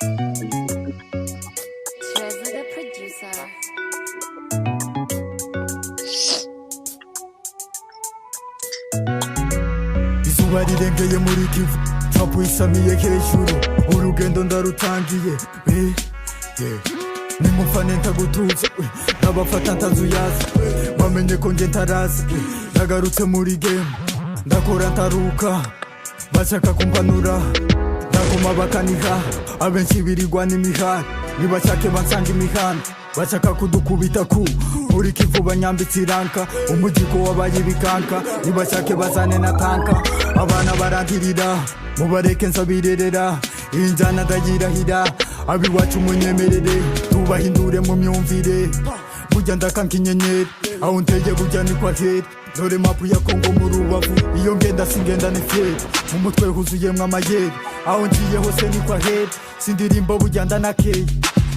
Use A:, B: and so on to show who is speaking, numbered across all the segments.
A: Trevor the producer.
B: Izuba rirengeye muri Kivu, Trump isamiye hejuru, urugendo ndarutangiye. Nimufane ntagutuza, nabafata ntazuyaza, bamenye ko nge ntaraza, ndagarutse muri game, ndakora ntaruka, bashaka kumpanura, ndaguma bakaniha, abenshi birirwa n'imihanda, nibashake bansanga imihanda, bashaka kudukubita muri Kivu banyambitse iranka, umujiko wabaye ibikanka, nibashake bazane na tanka, abana barangirira, mubareke nsabirerera, iyi njyana ndayirahira, abiwacu munyemerere, tubahindure mu myumvire, burya ndakanka inyenyeri, aho ntege burya ni kwa heri, dore mapu ya Kongo mu rubavu, iyo ngenda singenda ni fieri, mu mutwe huzuyemwo amayeri, aho ngiye hose ni kwa heri, sindirimbo burya ndanakeye,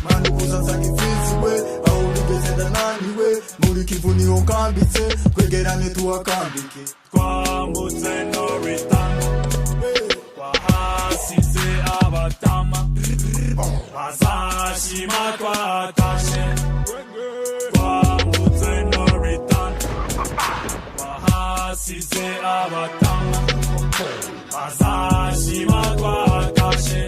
B: mani kuzazana imfizi we, aho bigeze ndananiwe, muri Kivu niho nkambitse, twegerane tuhakambike,
C: twambutse no return, twahasize abatama, bazashima twatashe, twambutse no return, twahasize abatama, bazashima twatashe.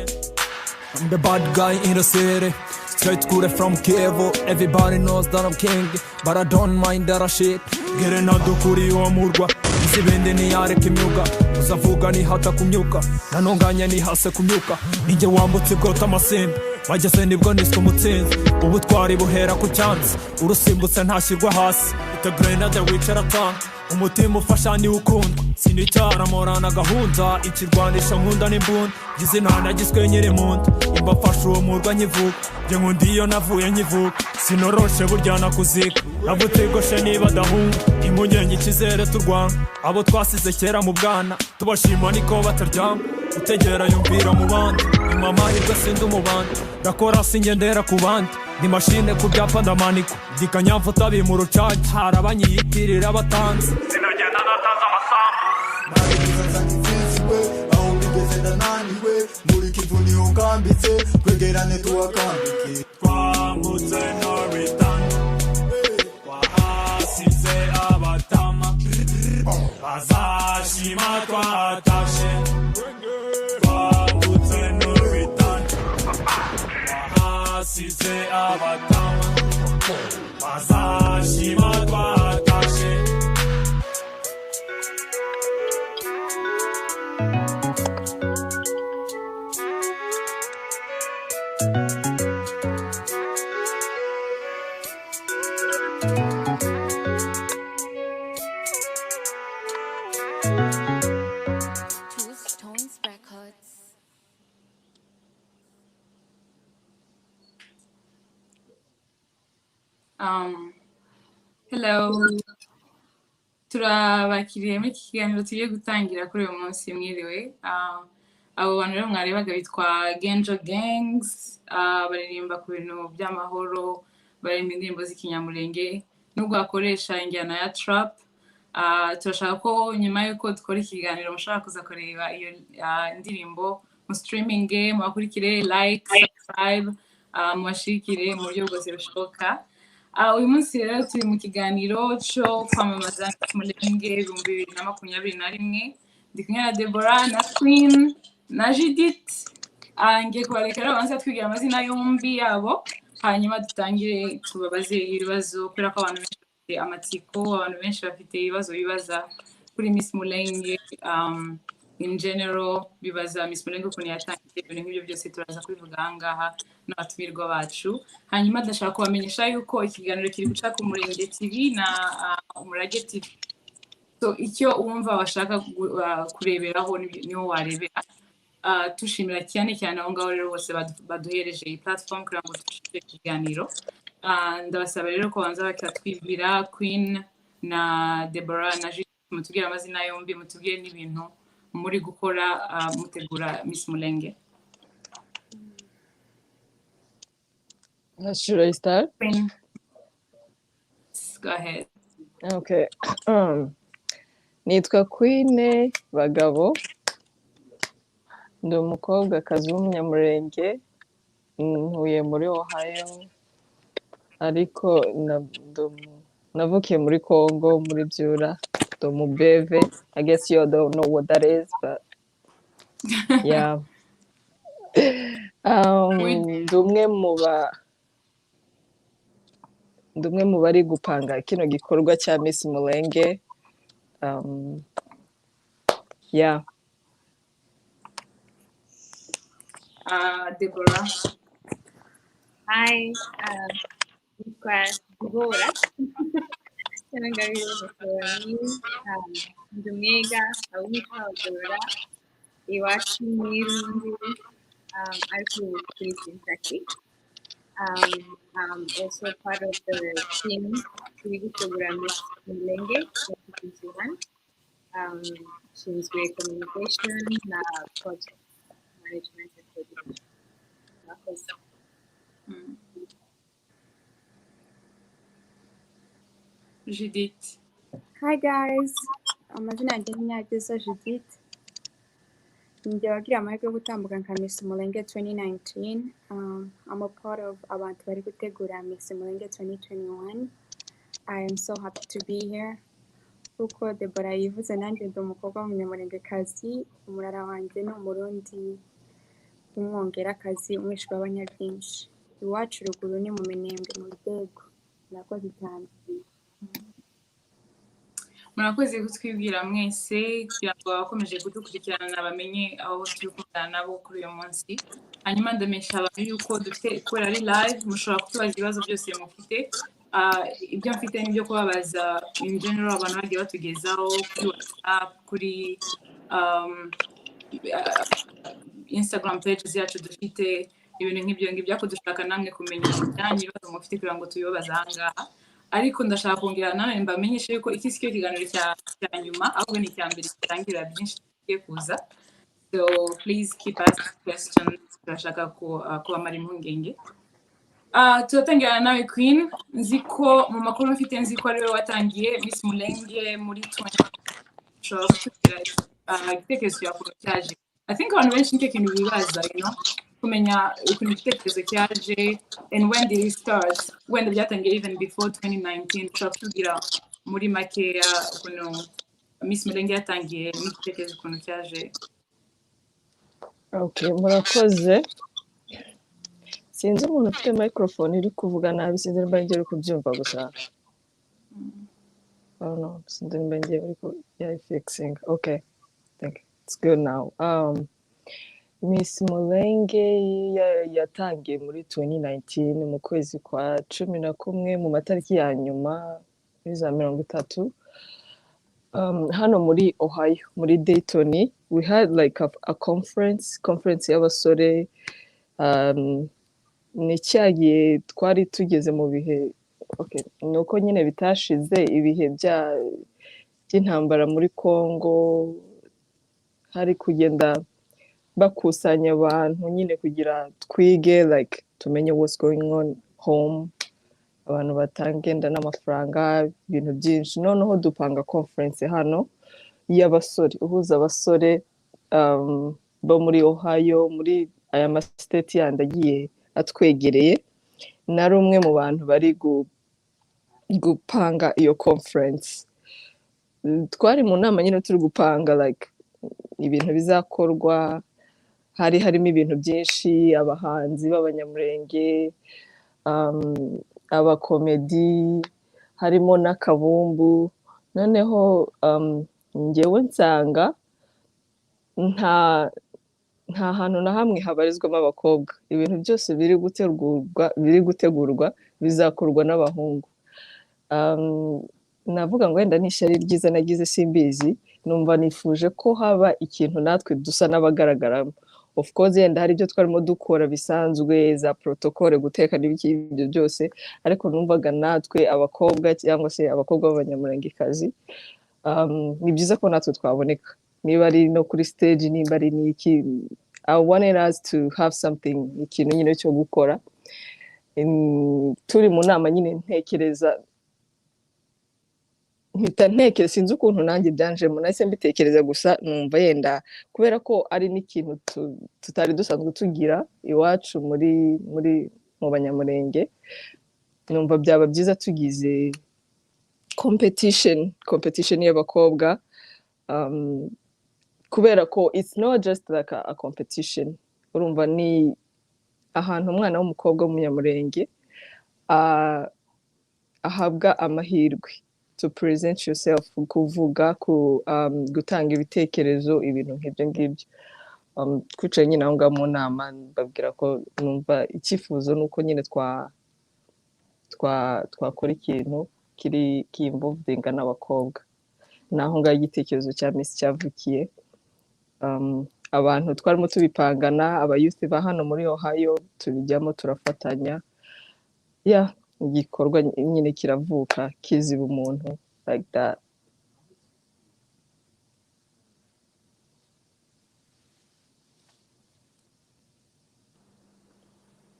D: I'm the bad guy in the city, straight good from Kiev. Everybody knows that I'm king, but I don't mind that I shit. Getting out the kuri wa murwa, isibende ni yareka imyuga, uzavuga ni hata kumyuka, nanonganya ni hase kumyuka, ninjye wambutse bwota amasimba, bageze nibwo niswe umutsinzi, ubutwari buhera ku cyansi, urusimbutse ntashyirwa hasi, Itegura na wicara tank, umutima ufasha ni ukundwa, sinicara morana gahunda, ikirwanisha nkunda n'imbunda, gize ntanagizwe nyiri munda, imba mfasha uwo murwa nkivuga, nge nkundi iyo navuye nkivuga, sinoroshe burya nakuzika, nabutegoshe niba dahunga, impungenge ikizere turwana, abo twasize kera mu bwana, tubashima niko bataryama, utegera yumvira mu bandi, imama hirwa sindi umubandi, ndakora singendera ku bandi, ni mashine ku byapa ndamanikwa, ndikanyamfuta mu rucage, hari abanyiyitirira abatanzi,
C: sinagenda natanze amasambu,
B: mani kuzazana imfizi we, aho bigeze ndananiwe, muri Kivu niho nkambitse, twegerane tuhakambike,
C: twambutse no return, twahasize abatama, bazashima twatashe, twambutse no return, twahasize abatama, bazashima twatashe.
A: Two Stones Records.
E: Hello, turabakiriye muri iki kiganiro tugiye gutangira kuri uyu munsi mwiriwe. Abo bantu rero mwarebaga bitwa Genjo Gangs, baririmba ku bintu by'amahoro, baririmba indirimbo z'ikinyamulenge, nubwo bakoresha injyana ya trap. Turashaka ko nyuma yuko dukora ikiganiro mushaka kuza kureba iyo indirimbo mu streaming, mubakurikire, like, subscribe, mubashikire mu buryo bwose bushoboka. Uyu munsi rero turi mu kiganiro cyo kwamamaza Mulenge 2021, ndi kumwe na Deborah na Queen na Judith. Ngiye kubareka rero banza twigira amazina yombi yabo, hanyuma dutangire tubabaze ibibazo, kubera ko abantu benshi bafite amatsiko, abantu benshi bafite ibibazo bibaza kuri Miss Mulenge, in general bibaza Miss Mulenge ukuntu yatangiye, ibintu nk'ibyo byose turaza kubivuga ahangaha n'abatumirwa bacu. Hanyuma ndashaka kubamenyesha yuko ikiganiro kiri guca ku Mulenge TV na Umurage TV, so icyo wumva washaka kureberaho niho warebera. Tushimira cyane cyane aho ngaho rero bose baduhereje iyi platform kugira ngo dushire ikiganiro. Ndabasaba rero ko banza bakatwibwira, Queen na Deborah na Judith, mutubwire amazina yombi, mutubwire n'ibintu muri gukora mutegura Miss Mulenge.
F: Should I start?
E: Queen, go ahead.
F: Okay. Nitwa Queen Bagabo, ndi umukobwa kazi w'umunyamulenge, ntuye muri Ohio ariko navukiye muri Congo muri Byura do mu Beve. I guess you don't know what that is, but yeah. Ndi umwe mu bari gupanga kino gikorwa cya Miss Mulenge. Yeah.
E: Deborah.
G: Hi, yitwa Itegura cyangwa ndi umwega awitwa Abakobwa iwacu muri Rurimi ariko kuri Kentucky. I'm also part of the team turi gutegura Miss Mulenge 2021. Nshinzwe communication na project management and coordination. Murakoze.
E: Judith.
H: Hi guys, amazina yanjye ni Beza Judith. Njye wagira amahirwe yo gutambuka nka Miss Mulenge 2019. I'm a part of abantu bari gutegura Miss Mulenge 2021. I am so happy to be here. Kuko Deborah yivuze nanjye ndi umukobwa w'umunyamulengekazi, umurara wanjye ni umurundi w'umwongerakazi umwishywa w'abanyabyinshi. Iwacu ruguru ni mu Minembwe mu Rwego. Murakoze cyane.
E: Murakoze kutwibwira mwese kugira ngo abakomeje kudukurikirana bamenye aho turi kuvugana nabo kuri uyu munsi. Hanyuma ndamenyesha abantu yuko dufite kubera ari live mushobora kutubaza ibibazo byose mufite. Ibyo mfite n'ibyo kubabaza in general abantu bagiye batugezaho kuri WhatsApp, kuri Instagram pages yacu dufite ibintu nk'ibyo ngibyo ako dushaka namwe kumenya ibyanyu ibibazo mufite kugira ngo tubibabaze aha ngaha. Ariko ndashaka kongera nanone mbamenyeshe yuko iki si cyo kiganiro cya nyuma ahubwo ni icya mbere gitangira byinshi tugiye kuza. So please keep asking questions. Turashaka kubamara impungenge. Turatangira nawe Queen. Nzi ko mu makuru mfite nzi ko ariwe watangiye Miss Mulenge muri 20. Ushobora kutubwira igitekerezo cyawe cyaje. I think abantu benshi nicyo kintu bibaza, kumenya ukuntu igitekerezo cyaje and when did it start, when byatangiye even before 2019. Ushobora kutubwira muri makeya ukuntu Miss Mulenge yatangiye n'igitekerezo ukuntu cyaje.
F: Okay, murakoze. Sinzi umuntu ufite microphone iri kuvuga nabi, sinzi niba ngiye uri kubyumva gusa. Oh no, sinzi niba ngiye uri fixing. Okay, thank you. It's good now. Miss Mulenge yatangiye muri 2019 mu kwezi kwa 11 mu matariki ya nyuma za 30. Hano muri Ohio, muri Dayton, we had like a conference y'abasore. Ni cyagiye twari tugeze mu bihe nuko nyine bitashize ibihe by'intambara muri Congo, hari kugenda bakusanya abantu nyine kugira twige like tumenye what's going on home, abantu batangenda n'amafaranga ibintu byinshi. Noneho dupanga conference hano y'abasore, uhuza abasore bo muri Ohio, muri aya ma state yandi agiye atwegereye. Nari umwe mu bantu bari gupanga iyo conference. Twari mu nama nyine turi gupanga like ibintu bizakorwa. Harimo ibintu byinshi, abahanzi b'Abanyamulenge, abakomedi, harimo n'akabumbu. Noneho njyewe nsanga nta hantu na hamwe habarizwamo abakobwa. Ibintu byose biri gutegurwa bizakorwa n'abahungu. Navuga ngo wenda n'ishyari ryiza nagize simbizi, numva nifuje ko haba ikintu natwe dusa n'abagaragaramo. Of course yenda hari ibyo twarimo dukora bisanzwe za protocole, guteka n'ibyo byose, ariko numvaga natwe abakobwa cyangwa se abakobwa b'Abanyamulengekazi ni byiza ko natwe twaboneka, niba ari no kuri stage, niba ari n'iki. I wanted us to have something, ikintu nyine cyo gukora. Turi mu nama nyine ntekereza mpita ntekera sinzi ukuntu nanjye byanjemo nahise mbitekereza gusa numva yenda kubera ko ari n'ikintu tutari dusanzwe tugira iwacu mu Banyamulenge numva byaba byiza tugize competition y'abakobwa kubera ko it's not just like a competition urumva ni ahantu umwana w'umukobwa w'umunyamurenge ahabwa amahirwe to present yourself kuvuga gutanga ibitekerezo ibintu nk'ibyo ngibyo twicaye nyine aho ngaho mu nama babwira ko numva icyifuzo nuko nyine twakora ikintu ki-involvinga n'abakobwa naho ngaho igitekerezo cya Miss cyavukiye abantu twarimo tubipangana abayuthi ba hano muri Ohio tubijyamo turafatanya igikorwa nyine kiravuka kiziba umuntu like that.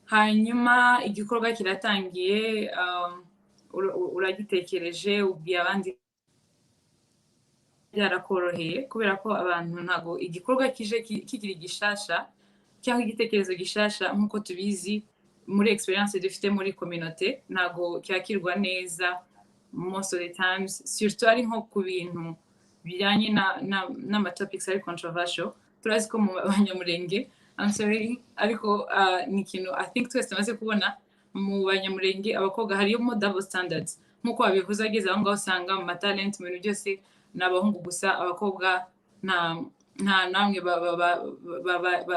E: hanyuma igikorwa kiratangiye uragitekereje ubwiye abandi byarakoroheye kubera ko abantu ntago igikorwa kije kikiri gishasha cyangwa igitekerezo gishasha nk'uko tubizi muri experience dufite muri community ntago cyakirwa neza most of the times surtout ari nko ku bintu bijyanye n'ama topics ari controversial turazi ko mu Banyamulenge I'm sorry ariko ni ikintu I think twese tumaze kubona mu Banyamulenge abakobwa hariyo double standards nk'uko babivuze ageze aho ngaho usanga mu talent mu bintu byose n'abahungu gusa abakobwa nta namwe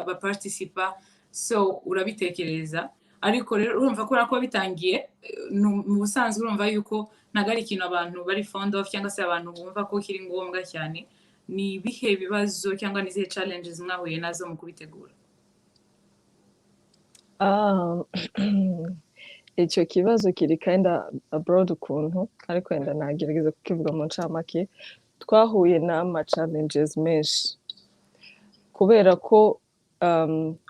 E: ba participa so urabitekereza ariko rero urumva ko bitangiye mu busanzwe urumva yuko ntago ari ikintu abantu bari fond of cyangwa se abantu bumva ko kiri ngombwa cyane ni ibihe bibazo cyangwa nizihe challenges mwahuye nazo mu kubitegura
F: icyo kibazo kiri kinda abroad ukuntu ariko wenda nagerageza kukivuga mu ncamake twahuye n'ama challenges menshi kubera ko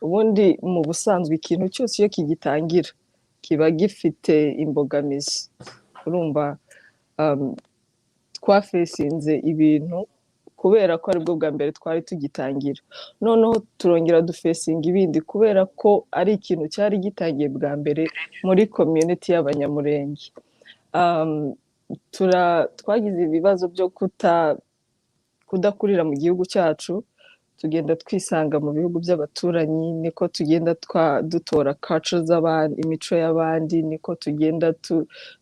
F: ubundi mu busanzwe ikintu cyose iyo kigitangira kiba gifite imbogamizi urumva twafesinze ibintu kubera ko aribwo bwa mbere twari tugitangira noneho turongera dufesinga ibindi kubera ko ari ikintu cyari gitangiye bwa mbere muri community y'Abanyamulenge twagize ibibazo byo kudakurira mu gihugu cyacu tugenda twisanga mu bihugu by'abaturanyi niko tugenda dutora culture z'abandi imico y'abandi niko tugenda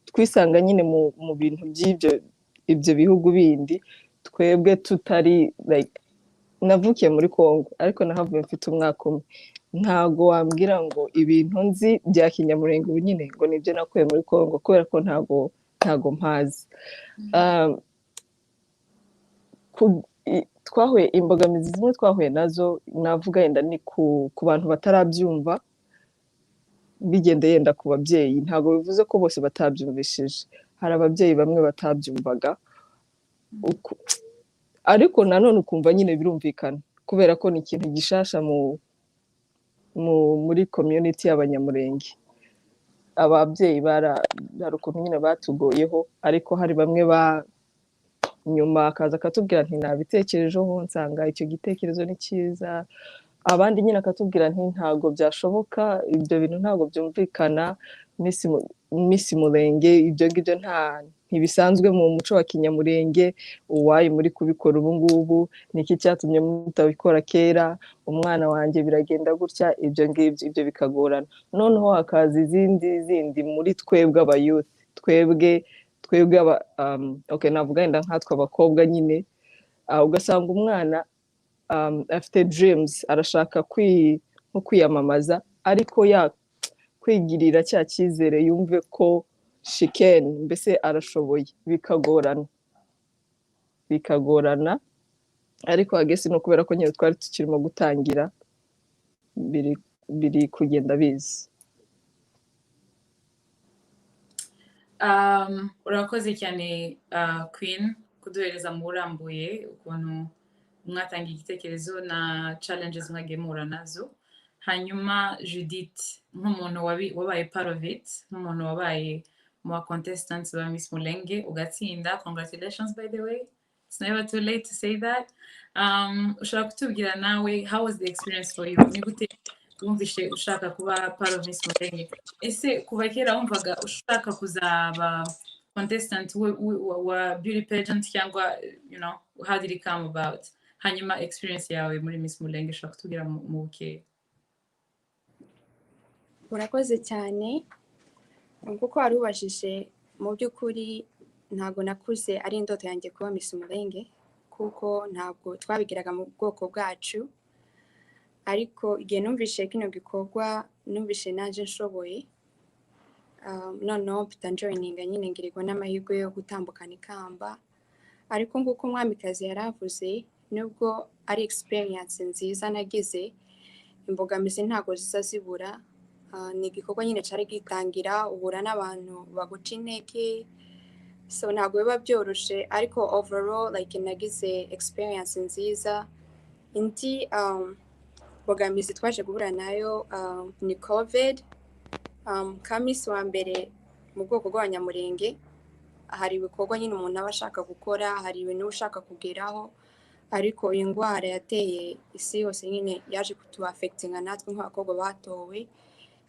F: twisanga nyine mu bintu ibyo bihugu bindi twebwe tutari like navukiye muri Congo ariko nahavuye mfite umwaka umwe ntago wambwira ngo ibintu nzi bya Kinyamulenge ubu nyine ngo nibyo nakuye muri Congo kubera ko ntago mpazi twahuye imbogamizi zimwe twahuye nazo navuga yenda ni ku bantu batarabyumva bigenda yenda ku babyeyi ntago bivuze ko bose batabyumvishije hari ababyeyi bamwe batabyumvaga ariko nanone ukumva nyine birumvikana kubera ko ni ikintu gishasha muri community y'Abanyamulenge ababyeyi hari ukuntu nyine batugoyeho ariko hari bamwe nyuma akaza akatubwira nti nabitekerejeho nsanga icyo gitekerezo ni cyiza abandi nyine akatubwira nti ntago byashoboka ibyo bintu ntago byumvikana Miss Mulenge ibyo ngibyo ntibisanzwe mu muco wa Kinyamulenge uwayi muri kubikora ubu ngubu niki cyatumye mutabikora kera umwana wanjye biragenda gutya ibyo ngibyo ibyo bikagorana noneho hakaza izindi muri twebwe abayuth twebwe okay navuga yenda nkatwe abakobwa nyine ugasanga umwana afite dreams arashaka kwiyamamaza ariko kwigirira cya cyizere yumve ko shiken mbese arashoboye bikagorana ariko agese no kubera ko nyine twari tukirimo gutangira biri kugenda bizi
E: urakoze cyane Queen kuduhereza mu burambuye ukuntu mwatangiye igitekerezo na challenges mwagiye muhura nazo hanyuma Judith nk'umuntu wabaye part of it nk'umuntu wabaye mu contestants ba Miss Mulenge ugatsinda. Congratulations by the way. It's never too late to say that. Ushaka kutubwira nawe, how was the experience for you? Ni gute wumvishe ushaka kuba part of Miss Mulenge? Ese kuva kera wumvaga ushaka kuzaba contestant wa beauty pageant cyangwa, you know, how did it come about? Hanyuma experience yawe muri Miss Mulenge ushaka kutubwira mu bukeya.
H: Urakoze cyane. Kuko wari ubajije, mu by'ukuri ntabwo nakuze ari indoto yanjye kuba Miss Mulenge, kuko ntabwo twabigiraga mu bwoko bwacu, ariko igihe numvishe kino gikorwa numvishe naje nshoboye, noneho mpita njoyininga nyine ngirirwa n'amahirwe yo gutambukana ikamba. Ariko nk'uko umwamikazi yari avuze, nubwo ari experience nziza nagize, imbogamizi ntabwo ziza zibura. Ni igikorwa nyine cyari gitangira, uhura n'abantu baguca intege, so ntabwo biba byoroshe, ariko overall like nagize experience nziza. Indi mbogamizi twaje guhura nayo ni covid. Ka Miss wa mbere mu bwoko bw'Abanyamulenge, hari ibikorwa nyine umuntu aba ashaka gukora, hari ibintu ushaka kugeraho, ariko iyi ndwara yateye isi yose nyine yaje kutu affectinga natwe nk'abakobwa batowe.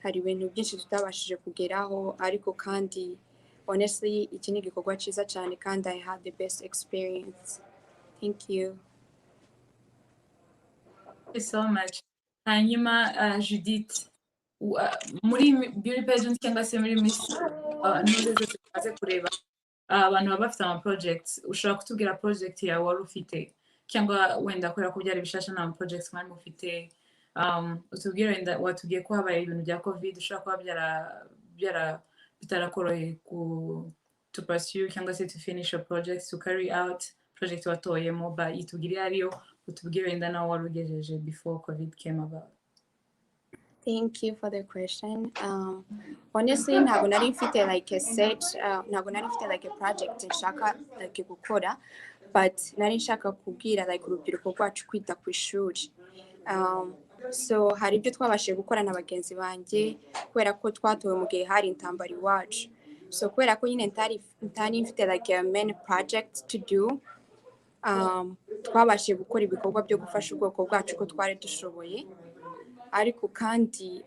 H: Hari ibintu byinshi tutabashije kugeraho, ariko kandi honestly iki ni igikorwa cyiza cyane kandi I had the best experience. Thank you.
E: Thank you so much. Hanyuma Judith, muri beauty pageant cyangwa se muri Miss n'uze zose tumaze kureba, abantu baba bafite ama projects, ushobora kutubwira project yawe wari ufite cyangwa wenda kubera ko byari bishasha nta projects mwari mufite, utubwire wenda watubwiye ko habaye ibintu bya covid, ushobora kuba bitarakoroheye to pursue cyangwa se to finish a project, to carry out project watoyemo, itubwire ariyo, utubwire wenda nawe wari ugejeje before covid came about.
H: Thank you for the question. Honestly, ntabwo nari mfite like a set, ntabwo nari mfite like a project nshaka like gukora, but nari nshaka kubwira like urubyiruko rwacu kwita ku ishuri. So hari ibyo twabashije gukora na bagenzi banjye kubera ko twatowe mu gihe hari intambara iwacu. So kubera ko nyine ntari mfite like a main project to do, twabashije gukora ibikorwa byo gufasha ubwoko bwacu ko twari dushoboye. Ariko kandi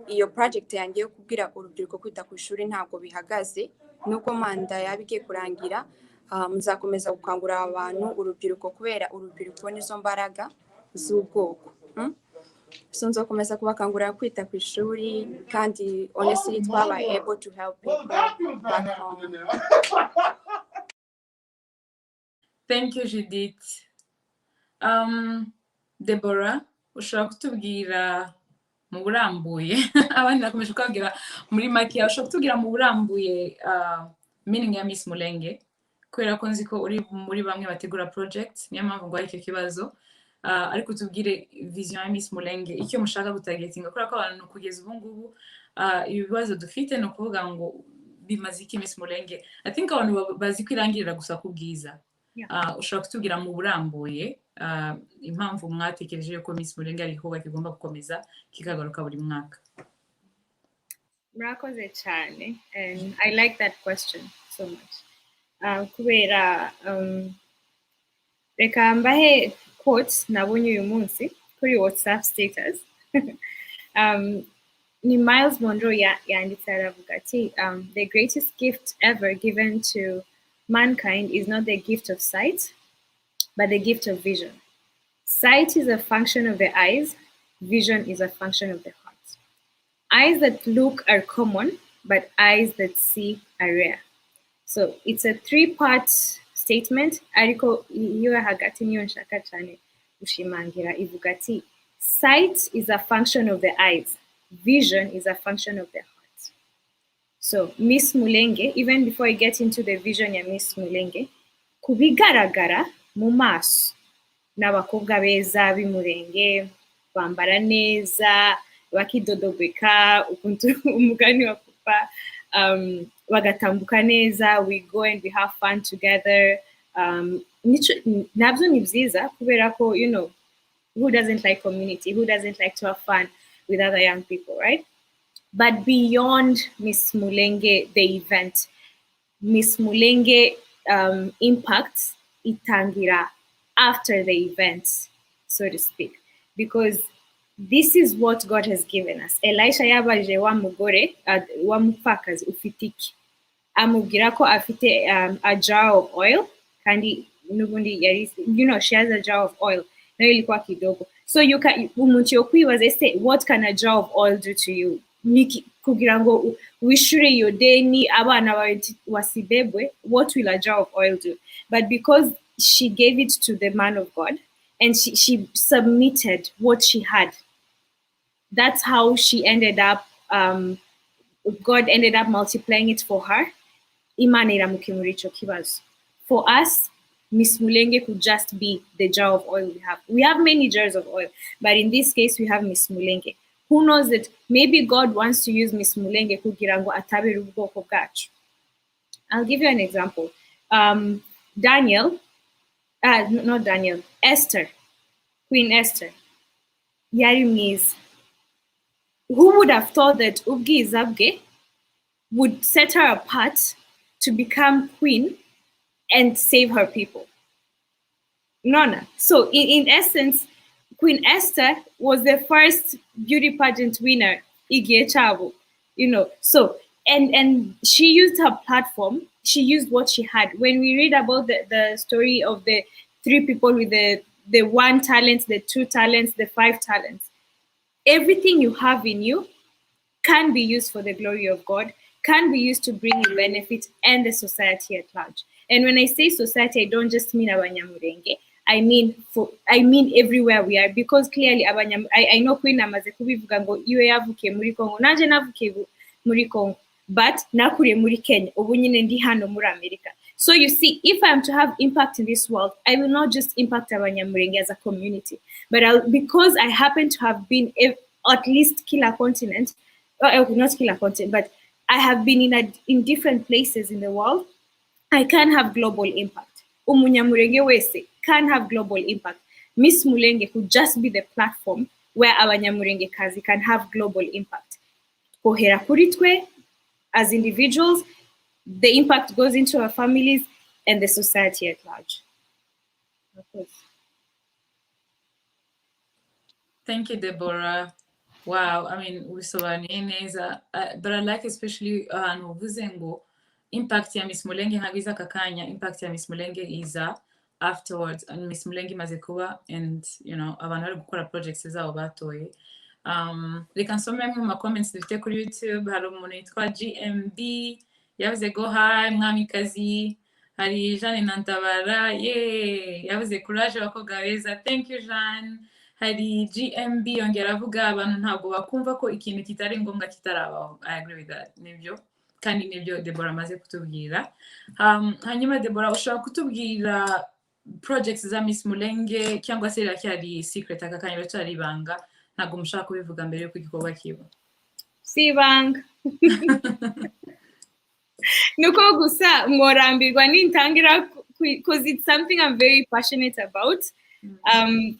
H: iyo project yanjye yo kubwira urubyiruko kwita ku ishuri ntabwo bihagaze, nuko manda yabigiye kurangira. Nzakomeza gukangurira abantu urubyiruko, kubera urubyiruko nizo mbaraga z'ubwoko. So nzakomeza kubakangurira kwita ku ishuri, kandi honestly twabaye able to help people back home.
E: Thank you Judith. Deborah, ushobora kutubwira mu burambuye abandi nakomeje kubabwira muri make, ushobora kutubwira mu burambuye meaning ya Miss Mulenge, kubera ko nzi ko uri muri bamwe bategura project, niyo mpamvu ngo icyo kibazo, ariko tubwire vision ya Miss Mulenge, icyo mushaka gutagetinga, kubera ko abantu kugeza ubu ngubu ibibazo dufite no kuvuga ngo bimaze iki Miss Mulenge. I think abantu bazi kwirangirira gusa ku bwiza. Ushobora kutubwira mu burambuye impamvu mwatekereje ko Miss Mulenge ari igikorwa kigomba gukomeza kikagaruka buri mwaka?
G: Murakoze cyane, and I like that question so much. Kubera reka mbahe quotes nabonye uyu munsi kuri WhatsApp status. Ni Miles Monroe yanditse aravuga ati, the greatest gift ever given to mankind is not the gift of sight, but the gift of vision. Sight is a function of the eyes, vision is a function of the heart. Eyes that look are common, but eyes that see are rare. So it's a 3-part statement. Ariko iyo hagati niyo nshaka cyane ushimangira, ivuga ati sight is a function of the eyes, vision is a function of the heart. So Miss Mulenge, even before I get into the vision ya Miss Mulenge, kubigaragara mu maso n'abakobwa beza b'Imurenge, bambara neza, bakidodobeka ukuntu umugani wa papa, bagatambuka neza, we go and we have fun together. Nabyo ni byiza kubera ko, you know, who doesn't like community, who doesn't like to have fun with other young people, right? But beyond Miss Mulenge, the event, Miss Mulenge impacts itangira after the event, so to speak, because this is what God has given us. Elisha yabaje wa mugore wa mupfakazi ufite iki, amubwira ko afite a jar of oil, kandi nubundi yari, she has a jar of oil, nayo ilikuwa kidogo. So you can, umuntu yokwibaza ese, what can a jar of oil do to you? Kugira ngo wishure iyo deni abana bawe wasibebwe, what will a jar of oil do? But because she gave it to the man of God and she submitted what she had, that's how she ended up, God ended up multiplying it for her. Imana iramukemura ico kibazo. For us, Miss Mulenge could just be the jar of oil we have. We have many jars of oil, but in this case, we have Miss Mulenge. Who knows that maybe God wants to use Miss Mulenge kugira ngo atabere ubwoko bwacu. I'll give you an example. Esther, Queen Esther, yari mwiza. Who would have thought that ubwiza bwe would set her apart to become queen and save her people? Nona. So in essence, Queen Esther was the first beauty pageant winner, Igie Chavo, So, and she used her platform, she used what she had. When we read about the story of the 3 people with the 1 talent, the 2 talents, the 5 talents, everything you have in you can be used for the glory of God, can be used to bring you benefit and the society at large. And when I say society, I don't just mean Abanyamulenge. I mean everywhere we are, because clearly I know Queen amaze kubivuga ngo iwe yavukiye muri Congo, nanje navukiye muri Congo, but nakuriye muri Kenya, ubu nyine ndi hano muri America. So you see, if I'm to have impact in this world, I will not just impact Abanyamulenge as a community, but because I happen to have been at least killer continent, not killer continent, but I have been in different places in the world, I can have global impact. Umunyamulenge wese can have global impact. Miss Mulenge could just be the platform where Abanyamulenge kazi can have global impact. Kohera kuri twe, as individuals, the impact goes into our families and the society at large. Okay.
E: Thank you, Deborah. Wow, I mean, wisobanuye neza, but I like especially uvuze ngo impact ya Miss Mulenge hagiza kakanya, impact ya Miss Mulenge iza afterwards, and Miss Mulenge imaze kuba, and abantu bari gukora projects zabo batoye. Reka nsome amwe mu comments dufite kuri YouTube. Hari umuntu yitwa GMB yavuze go hi mwamikazi. Hari Jeanne Nantabara, yavuze courage Abakobwa Beza. Thank you Jeanne. Hari GMB yongera avuga abantu ntabwo bakumva ko ikintu kitari ngombwa kitarabaho. I agree with that. Nibyo kandi nibyo Deborah amaze kutubwira. Hanyuma Deborah, ushobora kutubwira projects za Miss Mulenge cyangwa se iracyari secret akakanya iracyari ibanga, ntabwo mushaka kubivuga mbere yuko igikorwa kiba?
G: Si ibanga. Nuko gusa ngorambirwa nintangira because it's something I'm very passionate about.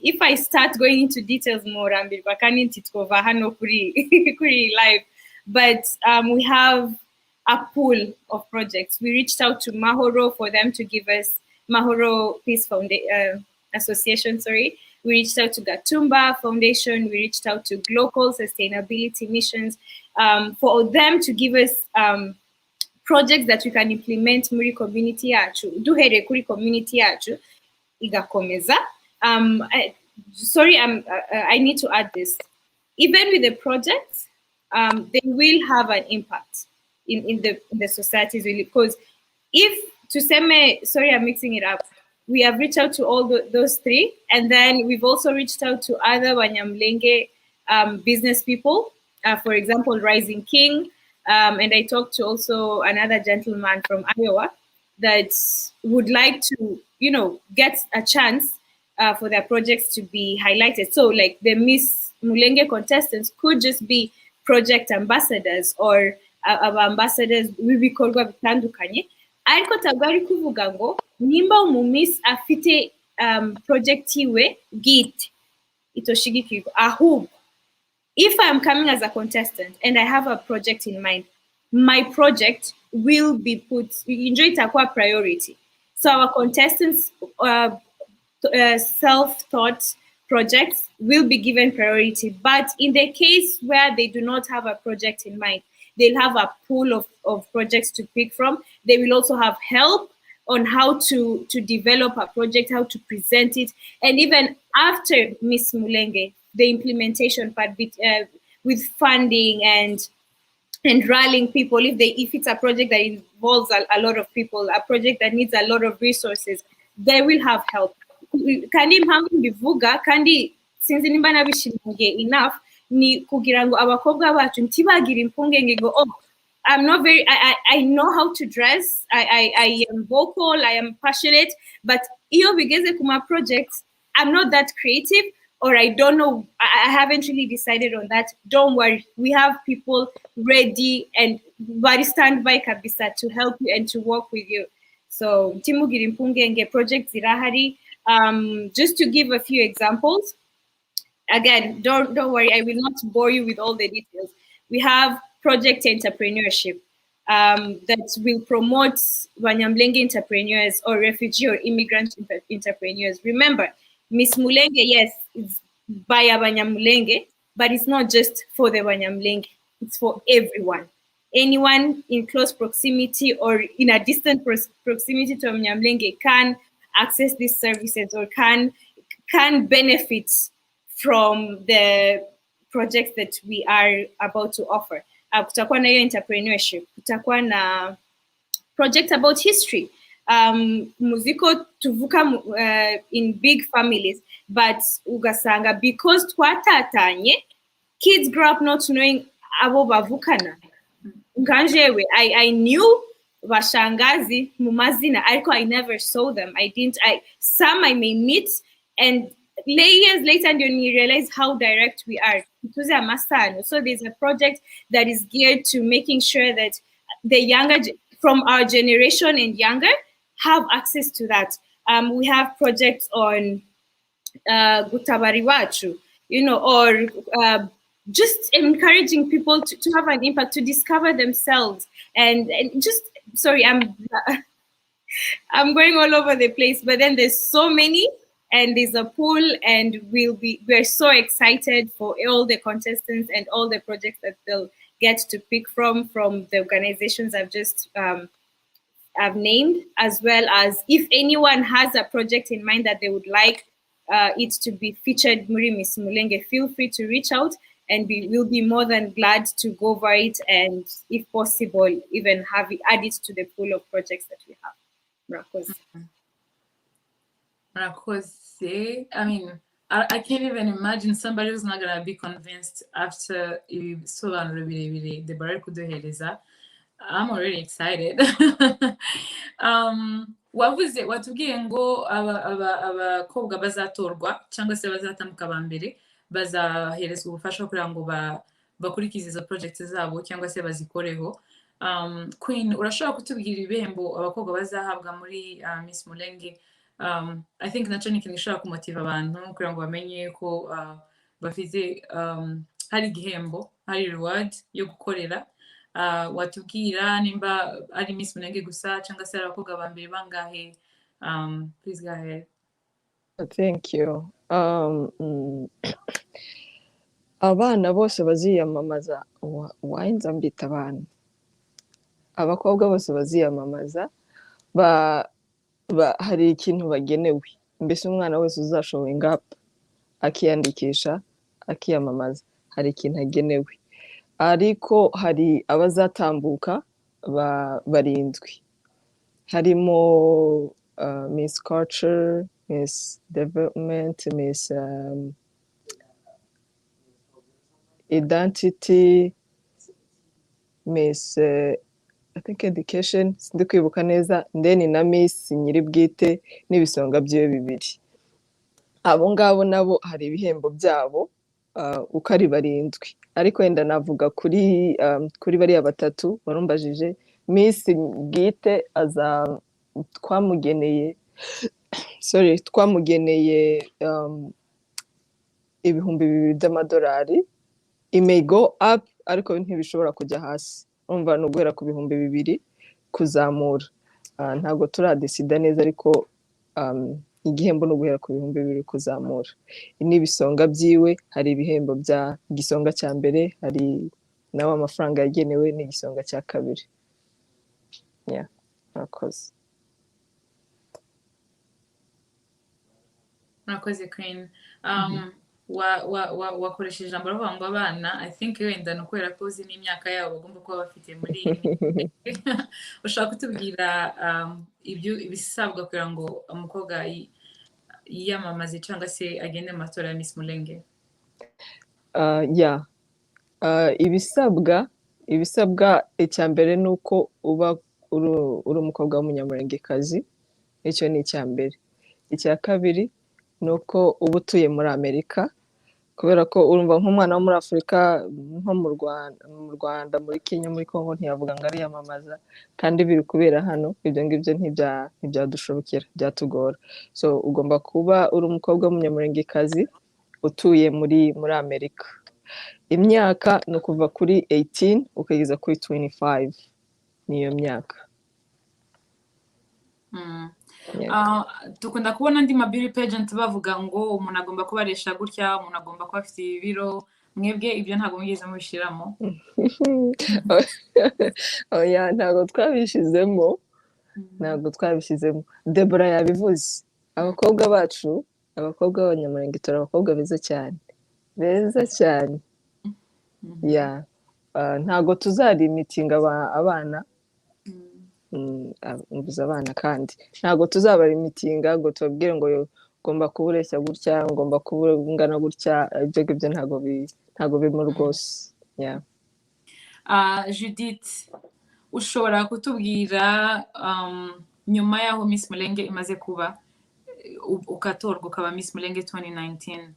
G: If I start going into details ngorambirwa kandi ntitwova hano kuri live, but we have a pool of projects. We reached out to Mahoro for them to give us Mahoro Peace Association. We reached out to Gatumba Foundation. We reached out to Global Sustainability Missions for them to give us projects that we can implement muri community yacu. Duhere kuri community yacu igakomeza. I need to add this. Even with the projects, they will have an impact in the societies, really, because I'm mixing it up. We have reached out to all those 3, and then we've also reached out to other Abanyamulenge business people, for example, Rising King, and I talked to also another gentleman from Iowa that would like to, get a chance for their projects to be highlighted. So like the Miss Mulenge contestants could just be project ambassadors or ambassadors w'ibikorwa bitandukanye, ariko tabari kuvuga ngo nimba umumiss afite project iwe bwite itoshigikirwa, ahubwo if I'm coming as a contestant and I have a project in mind, my project will be put, enjoy it a priority. So our contestants' self-taught projects will be given priority. But in the case where they do not have a project in mind, they'll have a pool of projects to pick from. They will also have help on how to develop a project, how to present it. And even after Miss Mulenge, the implementation part with funding and rallying people, if it's a project that involves a lot of people, a project that needs a lot of resources, they will have help. Kandi impamvu mbivuga kandi sinzi nimba nabishimangiye enough ni kugira ngo abakobwa bacu ntibagira impungenge ngo I'm not very I know how to dress, I am vocal, I am passionate, but iyo bigeze kuma projects I'm not that creative, or I don't know, I haven't really decided on that. Don't worry, we have people ready and bari standby kabisa to help you and to work with you. So timugira impungenge, project zirahari. Just to give a few examples, again, don't worry, I will not bore you with all the details. We have project entrepreneurship that will promote Abanyamulenge entrepreneurs or refugee or immigrant entrepreneurs. Remember, Miss Mulenge, yes, it's by Abanyamulenge, but it's not just for the Abanyamulenge, it's for everyone. Anyone in close proximity or in a distant proximity to Abanyamulenge can access these services or can benefit from the projects that we are about to offer. Kutakuwa na hiyo entrepreneurship, kutakuwa na project about history. Muziko tuvuka in big families, but ugasanga because twatatanye, kids grow up not knowing abo bavukana. Nkanjewe, I knew bashangazi mumazina, I never saw them. Some I may meet, and years later and you realize how direct we are. So there's a project that is geared to making sure that the younger from our generation and younger have access to that. We have projects on Gutabariwachu, or just encouraging people to have an impact, to discover themselves, and just, sorry, I'm going all over the place, but then there's so many, and there's a pool, and we're so excited for all the contestants and all the projects that they'll get to pick from the organizations I've just I've named, as well as if anyone has a project in mind that they would like it to be featured muri Miss Mulenge, feel free to reach out, and we'll be more than glad to go over it, and if possible, even add it to the pool of projects that we have.
E: Murakoze. I mean, I can't even imagine somebody who's not gonna be convinced after ibisobanuro birebire the bari kuduhereza. I'm already excited. Watubwiye ngo abakobwa bazatorwa cyangwa se bazatambuka ba mbere bazaherezwa ubufasha kugira ngo bakurikize izo project zabo cyangwa se bazikoreho. Queen, urashobora kutubwira ibihembo abakobwa bazahabwa muri Miss Mulenge? I think nacyo ni ikintu gishobora kumotiva abantu kugira ngo bamenye ko bafite hari igihembo, hari reward yo gukorera. Watubwira nimba ari Miss Mulenge gusa cyangwa se abakobwa ba mbere bangahe? Please go ahead.
F: Thank you. Abana bose baziyamamaza, wayinza mbita abana, abakobwa bose baziyamamaza hari ikintu bagenewe. Mbese umwana wese uzashoboye ngapa akiyandikisha akiyamamaza, hari ikintu agenewe. Ariko hari abazatambuka barindwi, harimo Miss Culture, Miss Development, Miss Identity, Miss I think Education, sindi kwibuka neza, then na Miss Nyiribwite n'ibisonga byiwe bibiri. Abo ngabo nabo hari ibihembo byabo uko ari barindwi, ariko wenda navuga kuri bariya batatu barumbajije. Miss Bwite twamugeneye $2,000 by'amadolari, it may go up ariko ntibishobora kujya hasi, urumva ni uguhera ku 2,000 kuzamura. Ntabwo turadesida neza ariko igihembo ni uguhera ku 2,000 kuzamura. N'ibisonga byiwe hari ibihembo bya igisonga cya mbere, hari nawe amafaranga yagenewe n'igisonga cya kabiri. Yeah, murakoze.
E: murakoze Queen. Wakoresheje ijambo ravuga ngo abana, I think wenda ni ukubera ko uzi n'imyaka yabo bagomba kuba bafite muri ushaka kutubwira ibisabwa kugira ngo umukobwa yiyamamaze cyangwa se agende mu matora ya Miss Mulenge?
F: Yeah. Ibisabwa icya mbere ni uko uba uri umukobwa w'umunyamurengekazi, icyo ni icya mbere. Icya kabiri ni uko uba utuye muri Amerika, kubera ko urumva nk'umwana wo muri Afurika nko mu Rwanda, muri Kenya, muri Congo ntiyavuga ngo ariyamamaza, kandi biri kubera hano, ibyo ngibyo ntibyadushobokera, byatugora. So ugomba kuba uri umukobwa w'umunyamurengekazi utuye muri Amerika. Imyaka ni ukuva kuri 18 ukageza kuri 25, niyo myaka.
E: Dukunda kubona andi ma beauty pageant bavuga ngo umuntu agomba kubaresha gutya, umuntu agomba kuba afite ibiro. Mwebwe ibyo ntabwo mugeze mubishiramo?
F: Oya, ntabwo twabishizemo. Deborah yabivuze, abakobwa bacu, abakobwa b'Abanyamulenge turi abakobwa beza cyane. Yeah. Ntabwo tuzarimitinga abana, mvuze abana, kandi ntabwo tuzabarimitinga ngo tubabwire ngo ugomba kubureshya gutya, ngomba kubungana gutya, ibyo ngibyo ntabwo birimo rwose. Yeah.
E: Judith, ushobora kutubwira nyuma y'aho Miss Mulenge imaze kuba ukatorwa ukaba Miss Mulenge 2019,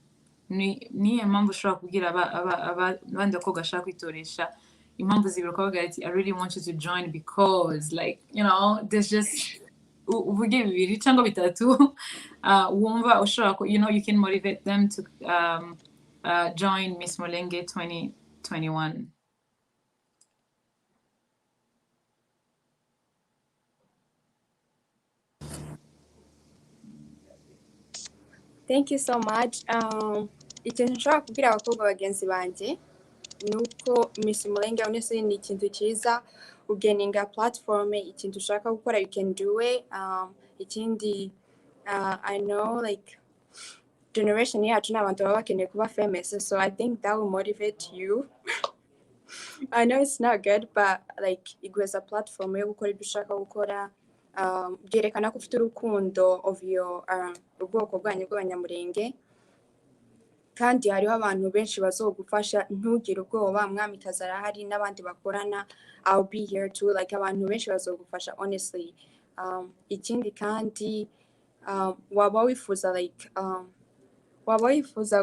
E: niyo mpamvu ushobora kubwira abandi bakobwa bashaka kwitoresha impamvu zibiri ukavuga ati I really want you to join because like there's just uvuge bibiri cyangwa bitatu wumva ushobora ko you can motivate them to join Miss Mulenge 2021.
H: Thank you so much. Ikintu nshobora kubwira abakobwa bagenzi banjye ni uko Miss Mulenge honestly ni ikintu cyiza, ugeninga platform, ikintu ushaka gukora you can do it. Ikindi I know like generation yacu n'abantu baba bakeneye kuba famous, so I think that will motivate you. I know it's not good but like iguheza platform yo gukora ibyo ushaka gukora, byerekana ko ufite urukundo of your ubwoko bwanyu bw'Abanyamulenge, kandi hariho abantu benshi bazogufasha, ntugire ubwoba, mwamikazi arahari n'abandi bakorana, I'll be here too, like abantu benshi bazogufasha honestly. Ikindi kandi waba wifuza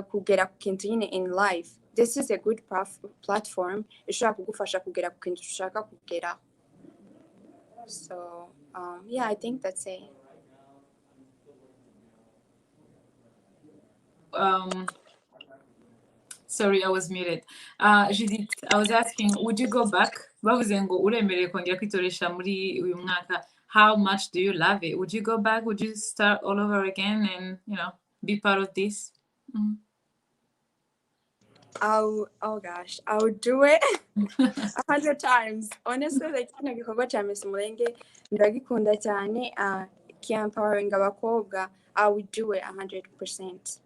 H: kugera ku kintu nyine in life, this is a good platform ishobora kugufasha kugera ku kintu ushaka kugera. So yeah, I think that's it.
E: Sorry, I was muted. Judith, I was asking, would you go back? Bavuze ngo uremereye kongera kwitoresha muri uyu mwaka. How much do you love it? Would you go back? Would you start all over again and be part of this?
H: Oh gosh, I would do it 100 times. Honestly, like kino gikorwa cya Miss Mulenge ndagikunda cyane, empowering abakobwa, I would do it 100%.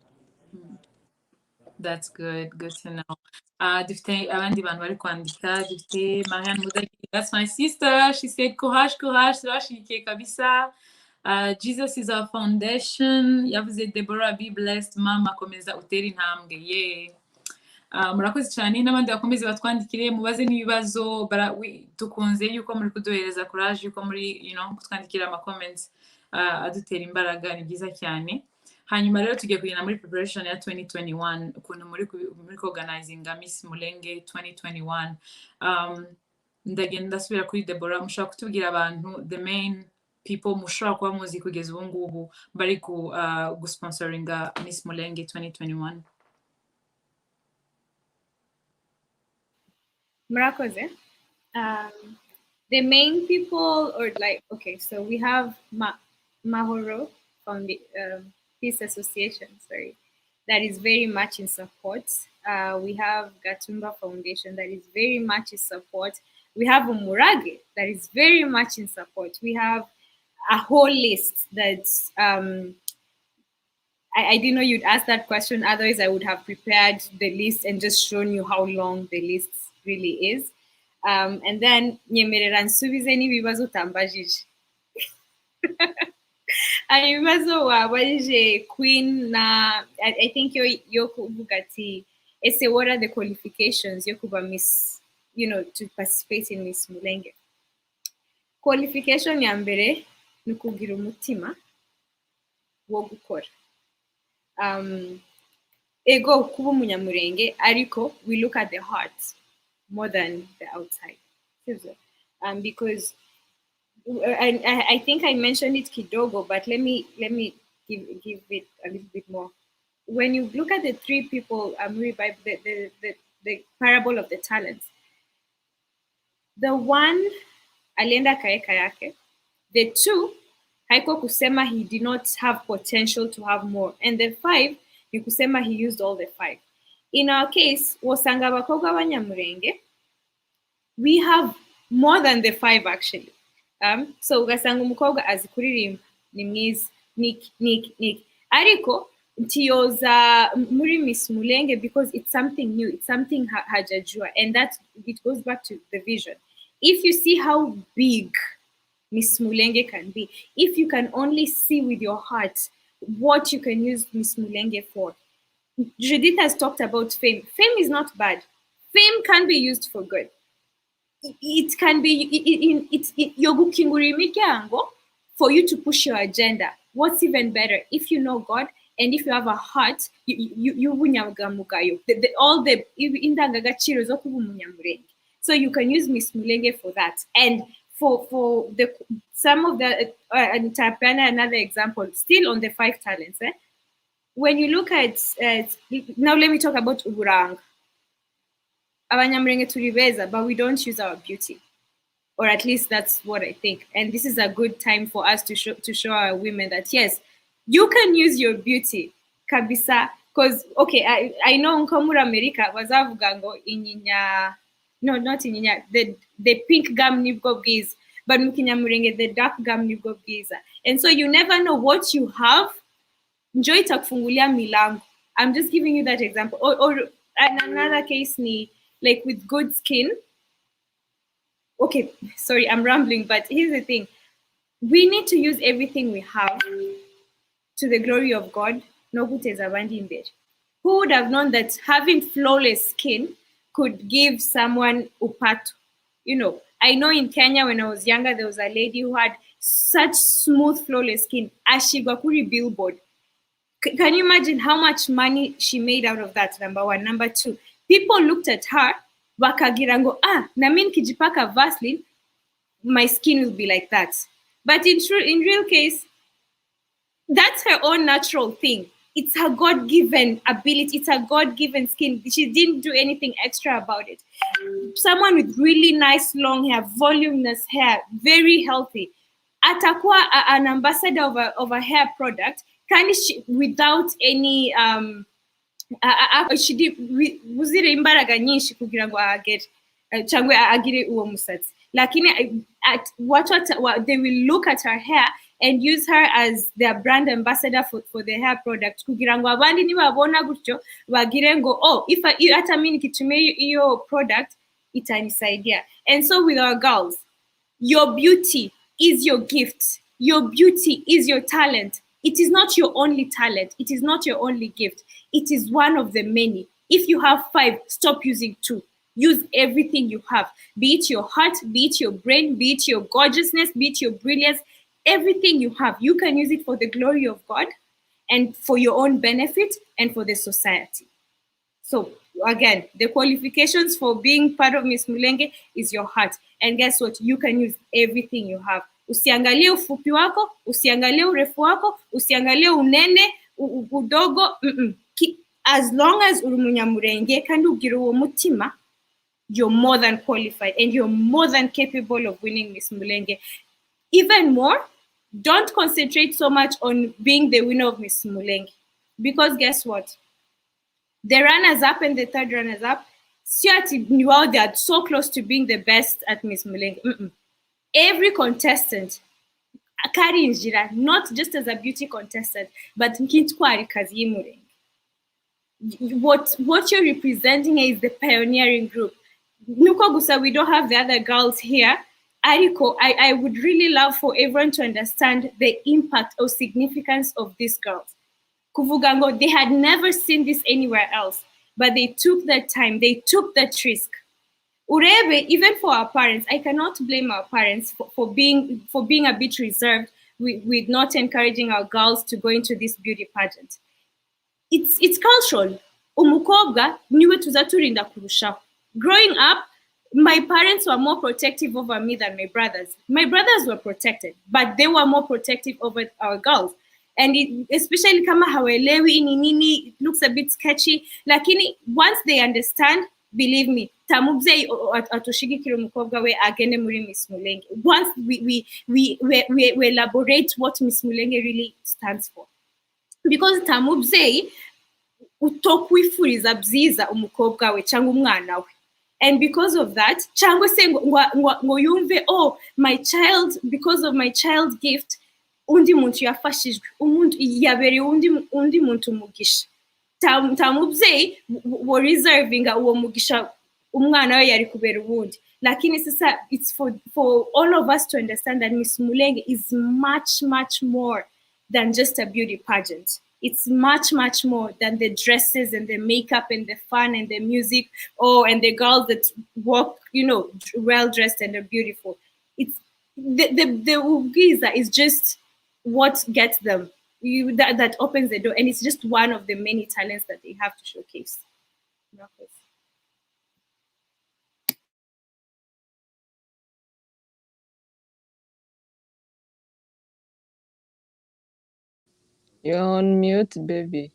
E: That's good to know. Dufite abandi bantu bari kwandika, dufite Marianne Mudagi, that's my sister, she said courage, turashikiye kabisa. Jesus is our foundation, yavuze Deborah, be blessed, mama komeza utere intambwe. Yeah. Murakoze cyane, n'abandi bakomeze batwandikire mubaze n'ibibazo, tukunze yuko muri kuduhereza courage, yuko muri kutwandikira ama comments adutera imbaraga, ni byiza cyane. Hanyuma rero tugiye kugenda muri preparation ya 2021, ukuntu muri organizinga Miss Mulenge 2021. Ndagenda ndasubira kuri Deborah, mushobora kutubwira abantu the main people mushobora kuba muzi kugeza ubu ngubu bari gusponsoringa Miss Mulenge 2021.
G: Murakoze. The main people, or like, okay, so we have Mahoro from the Peace Association, sorry, that is very much in support. We have Gatumba Foundation that is very much in support. We have Umurage that is very much in support. We have a whole list that's, I didn't know you'd ask that question. Otherwise, I would have prepared the list and just shown you how long the list really is. And then, nyemerera nsubize n'ibibazo utambajije. Ibibazo wabajije Queen na, I think yo kuvuga ati, ese what are the qualifications yo kuba Miss, you know, to participate in Miss Mulenge? Qualification ya mbere ni ukugira umutima wo gukora. Ego kuba umunyamulenge, ariko we look at the heart more than the outside. Because and I think I mentioned it kidogo, but let me give it a little bit more. When you look at the three people, the parable of the talents, the one alienda kaeka yake, the two haiko kusema he did not have potential to have more, and the 5 ni kusema he used all the 5. In our case, wasanga Abakobwa Abanyamulenge, we have more than the 5 actually. So ugasanga umukobwa azi kuririmba, ni mwiza, Nick. Ariko ntiyoza muri Miss Mulenge because it's something new, it's something hajajua, and that it goes back to the vision. If you see how big Miss Mulenge can be, if you can only see with your heart what you can use Miss Mulenge for. Judith has talked about fame. Fame is not bad. Fame can be used for good. It can be for you to push your agenda. What's even better, if you know God and if you have a heart, so you can use Miss Mulenge for that. And for the some of the another example, still on the 5 talents. When you look at now, let me talk about Uburanga. Abanyamulenge turi Beza, but we don't use our beauty, or at least that's what I think. And this is a good time for us to show our women that yes, you can use your beauty, kabisa. Because okay, I know Nkomura America wazavuga ngo inyinya. No, not inyinya. The pink gum nibwo bwiza, but mukinyamulenge the dark gum nibwo bwiza. And so you never know what you have. Njoo itakufungulia milango. I'm just giving you that example. Or another case ni like with good skin. Okay, sorry, I'm rambling, but here's the thing. We need to use everything we have to the glory of God. No kuteza abandi imbere. Who would have known that having flawless skin could give someone upato? You know, I know in Kenya when I was younger, there was a lady who had such smooth, flawless skin. Ashigwa kuri billboard. Can you imagine how much money she made out of that? Number 1. Number 2, people looked at her, wakagirango, na mimi nikijipaka Vaseline, my skin will be like that. But in real case, that's her own natural thing. It's her God-given ability. It's her God-given skin. She didn't do anything extra about it. Someone with really nice long hair, voluminous hair, very healthy, atakuwa an ambassador of a hair product, without any uzire imbaraga nyinshi kugira ngo agere cyangwa agire uwo musatsi, lakini they will look at her hair and use her as their brand ambassador for the hair product kugira ngo abandi nibabona gutyo bagire ngo if hata mimi nikitumia hiyo product itanisaidia. And so with our girls, your beauty is your gift, your beauty is your talent. It is not your only talent. It is not your only gift. It is one of the many. If you have 5, stop using 2. Use everything you have. Be it your heart, be it your brain, be it your gorgeousness, be it your brilliance. Everything you have, you can use it for the glory of God and for your own benefit and for the society. So again, the qualifications for being part of Miss Mulenge is your heart. And guess what? You can use everything you have. Usiangalie ufupi wako, usiangalie urefu wako, usiangalie unene, udogo. As long as uri Munyamulenge kandi ugira uwo mutima, you're more than qualified and you're more than capable of winning Miss Mulenge. Even more, don't concentrate so much on being the winner of Miss Mulenge, because guess what? The runners-up and the third runners-up, they are so close to being the best at Miss Mulenge. Every contestant, not just as a beauty contestant, but what you're representing is the pioneering group. Nuko gusa, we don't have the other girls here. Ariko, I would really love for everyone to understand the impact or significance of these girls. Kuvugango, they had never seen this anywhere else, but they took that time, they took that risk. Urebe, even for our parents, I cannot blame our parents for being a bit reserved with not encouraging our girls to go into this beauty pageant. It's cultural. Umukobwa niwe tuzaturinda kurushaho. Growing up, my parents were more protective over me than my brothers. My brothers were protected, but they were more protective over our girls. And especially kama hawelewi nini, it looks a bit sketchy. Lakini once they understand, believe me, tamubzei atoshigikira umukobwa we agende muri Miss Mulenge. Once we elaborate what Miss Mulenge really stands for. Because tamubzei utokwifuriza byiza umukobwa we cyangwa umwana we. And because of that, cyangwa se ngo yumve, oh, my child, because of my child gift, undi muntu yafashijwe, umuntu yabereye undi muntu umugisha. Tamubzei wo reserving uwo mugisha umwana we yari kubera ubundi. Lakini sasa, it's for all of us to understand that Miss Mulenge is much, much more than just a beauty pageant. It's much, much more than the dresses and the makeup and the fun and the music, and the girls that walk, well dressed and are beautiful. It's the ugiza is just what gets them. That opens the door, and it's just one of the many talents that they have to showcase.
F: You're on mute, baby.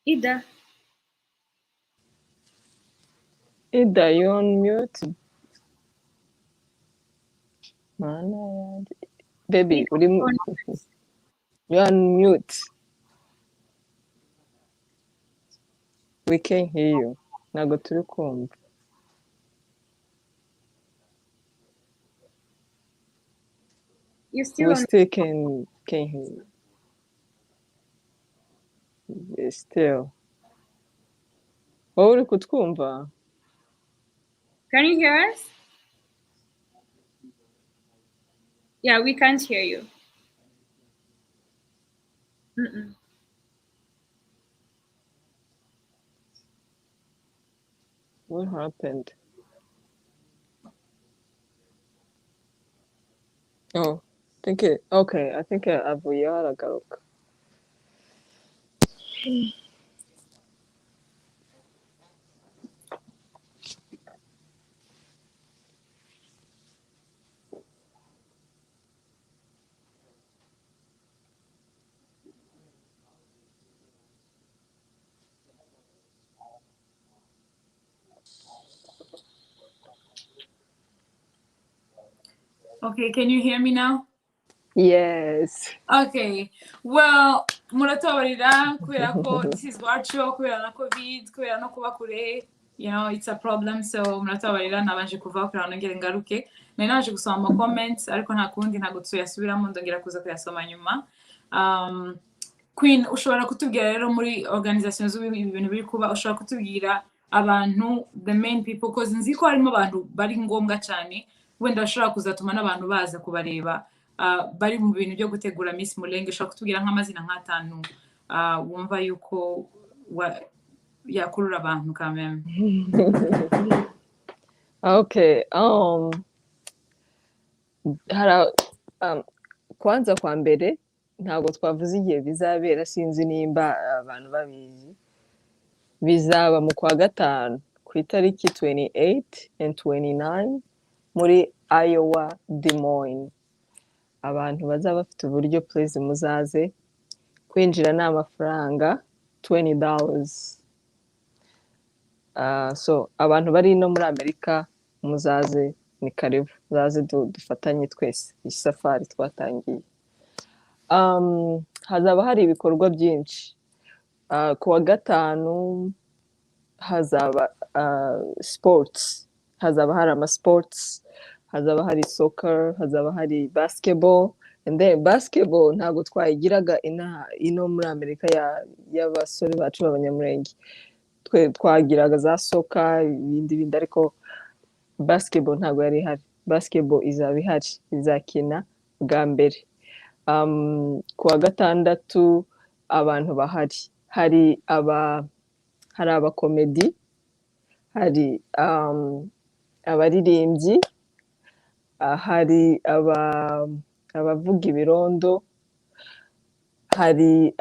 G: Ida,
F: you're on mute. Baby, you're on mute. We can't hear you. Ntago turi kumva.
G: you still
F: We
G: on?
F: still can't hear you. Still. Wowe uri kutwumva?
G: Can you hear us? Yeah, we can't hear you.
F: What happened? Oh, I think avuye aragaruka.
E: Okay, can you hear me now?
F: Yes.
E: Okay, well, muratabarira kubera ko this is virtual, kubera na COVID, kubera no kuba kure, it's a problem, so muratabarira nabanje kuva kuri nongere ngaruke. Naje gusoma ama comments ariko nta kundi ntago tuyasubiramo ndongera kuza kuyasoma nyuma. Queen ushobora kutubwira rero muri organisation z'ibi ibintu biri kuba ushobora kutubwira abantu the main people cause nzi ko harimo abantu bari ngombwa cyane wenda bashobora kuzatuma n'abantu baza kubareba bari mu bintu byo gutegura Miss Mulenge ushobora kutubwira nk'amazina nk'atanu wumva yuko yakurura abantu kameme.
F: Okay, kwanza kwa mbere ntabwo twavuze igihe bizabera, sinzi nimba abantu babizi. Bizaba mu kwa gatanu ku itariki 28 and 29 muri Iowa, Des Moines. Abantu bazaba bafite uburyo please muzaze. Kwinjira ni amafaranga $20. So abantu bari no muri Amerika muzaze, ni karibu, muzaze dufatanye twese isafari twatangiye. Hazaba hari ibikorwa byinshi. Ku wa gatanu hazaba sports, hazaba hari sports, hazaba hari soccer, hazaba hari basketball. And then basketball ntabwo twayigiraga ino muri Amerika y'abasore bacu b'Abanyamulenge. Twagiraga za soccer ibindi ariko basketball ntabwo yari ihari. Basketball izaba ihari, izakina bwa mbere. Ku wa gatandatu abantu bahari, hari abakomedi, hari abaririmbyi, hari abavuga ibirondo, hari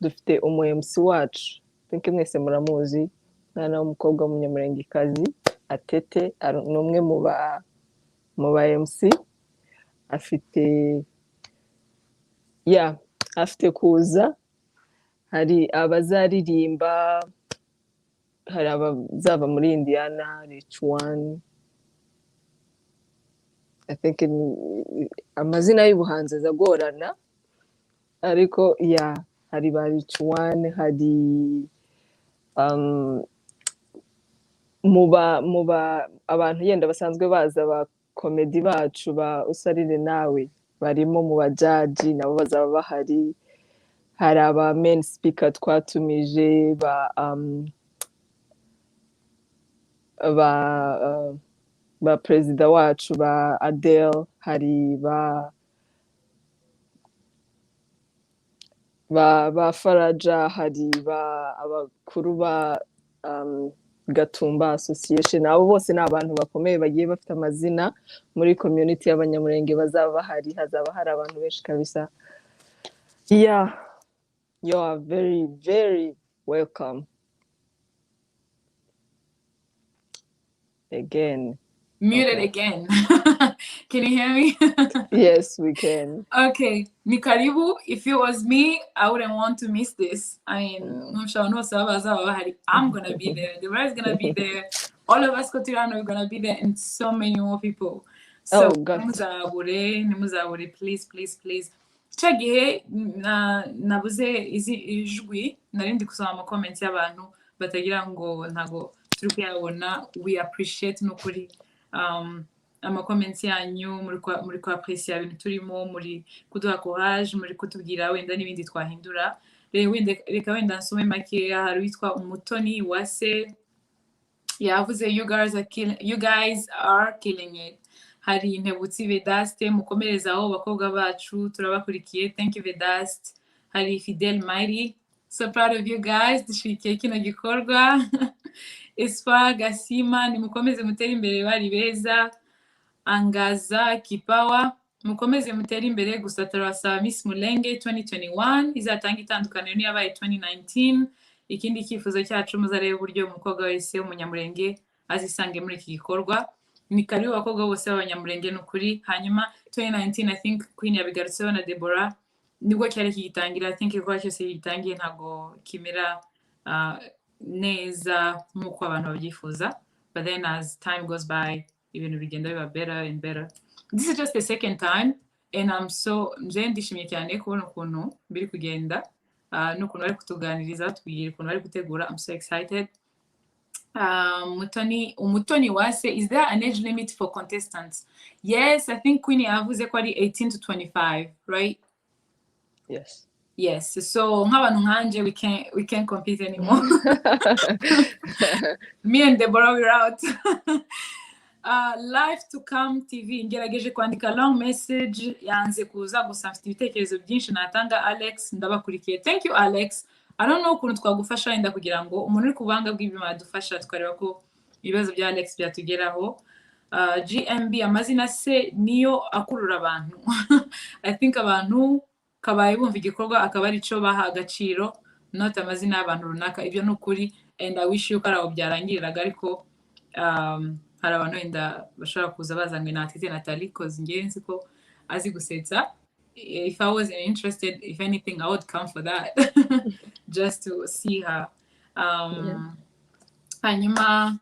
F: dufite umu-MC wacu think mwese muramuzi, mwana w'umukobwa w'umunyamurengekazi Atete, ni umwe mu ba MC. Afite kuza, hari abazaririmba, hari abazava muri Indiana, Rich One, I think amazina y'ubuhanzi azagorana ariko hari ba Rich One, hari muba abantu yenda basanzwe baza ba komedi bacu ba Usarire nawe barimo mu bajaji nabo bazaba bahari. Hari aba main speaker twatumije ba perezida wacu ba Adele, hari ba Faraja, hari abakuru ba Gatumba Association. Abo bose ni abantu bakomeye bagiye bafite amazina muri community y'Abanyamulenge bazaba bahari. Hazaba hari abantu benshi kabisa. You are very, very welcome. Again.
E: Muted again. Can you hear me?
F: Yes, we can.
E: Okay. Ni karibu. If it was me, I wouldn't want to miss this. I mean, I'm gonna be there. The world's gonna be there. All of us Kotirano are gonna be there, and so many more people. So, nimuzabure, please. Chagihe nabuze ijwi narindi kusoma ama comments y'abantu batagira ngo ntago turi kuyabona. We appreciate nukuri ama comments yanyu, muri kwa appreciate ibintu turimo, muri kuduha courage, muri kutubwira wenda n'ibindi twahindura. Reka wenda nsome makeya. Hari witwa Umutoni Wase yavuze you guys are killing it. Hari Ntebutsi Vedaste, mukomerezaho abakobwa bacu turabakurikiye. Thank you Vedaste. Hari Fidel Mighty, so proud of you guys, dushikiye kino gikorwa. Esfa Gasima, ni mukomeze mutere imbere bari beza. Angaza Kipawa, mukomeze mutere imbere. Gusa turasaba Miss Mulenge 2021 izatanga itandukaniro n'iyabaye 2019. Ikindi cyifuzo cyacu muzarebe uburyo umukobwa wese w'umunyamurenge azisange muri iki gikorwa. Ni karibu abakobwa bose b'Abanyamulenge n'ukuri. Hanyuma 2019 I think Queen yabigarutseho na Deborah nibwo cyari kigitangira. I think igikorwa cyose gitangiye ntago kimera neza nk'uko abantu babyifuza, but then as time goes by ibintu bigenda biba better and better. This is just the second time and I'm so ndishimye cyane kubona ukuntu biri kugenda n'ukuntu bari kutuganiriza tubwira ukuntu bari gutegura. I'm so excited. Umutoni Wase, is there an age limit for contestants? Yes, I think Queen yavuze ko ari 18 to 25, right?
F: Yes.
E: Yes, so nk'abantu nkanje we can't compete anymore. Me and Deborah we're out. Live to come TV ngerageje kwandika long message yanze kuza gusa mfite ibitekerezo byinshi natanga. Alex ndabakurikiye. Thank you Alex. I don't know ukuntu twagufasha wenda kugira ngo umuntu uri kubanga bw'ibyuma adufasha tukareba ko ibibazo bya Alex byatugeraho. GMB amazina se niyo akurura abantu. I think abantu kabaye bumva igikorwa akaba ari cyo baha agaciro not amazina y'abantu runaka. Ibyo ni ukuri and I wish you karaho byarangiriraga ariko hari abantu wenda bashobora kuza bazanywe na Tete Natalie cause ngiye nzi ko azi gusetsa. If I wasn't interested, if anything, I would come for that just to see her. Hanyuma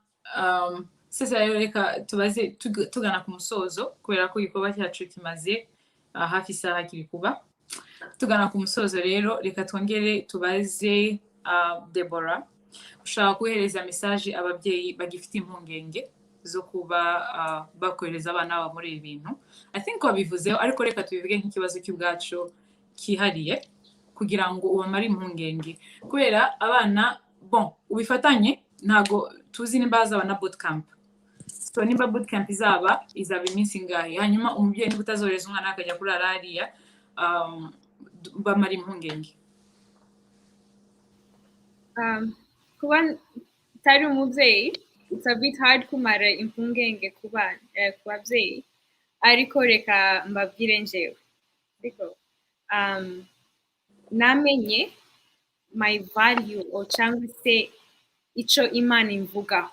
E: sasa reka tubaze tugana ku musozo kubera ko igikorwa cyacu kimaze hafi isaha kiri kuba. Tugana ku musozo rero reka twongere tubaze Deborah ushaka kohereza message ababyeyi bagifite impungenge zo kuba bakohereza abana babo muri ibintu. I think wabivuzeho ariko reka tubivuge nk'ikibazo cy'ubwacu kihariye kugira ngo ubamare impungenge kubera abana bon ubifatanye ntago tuzi nimba bazabana bootcamp. So nimba bootcamp izaba iminsi ingahe hanyuma umubyeyi niba utazohereza umwana akajya kurara hariya bamara impungenge.
G: Kuba tari umubyeyi it's a bit hard kumara impungenge ku babyeyi ariko reka mbabwire njewe ariko namenye my value or cyangwa se icyo Imana imvugaho,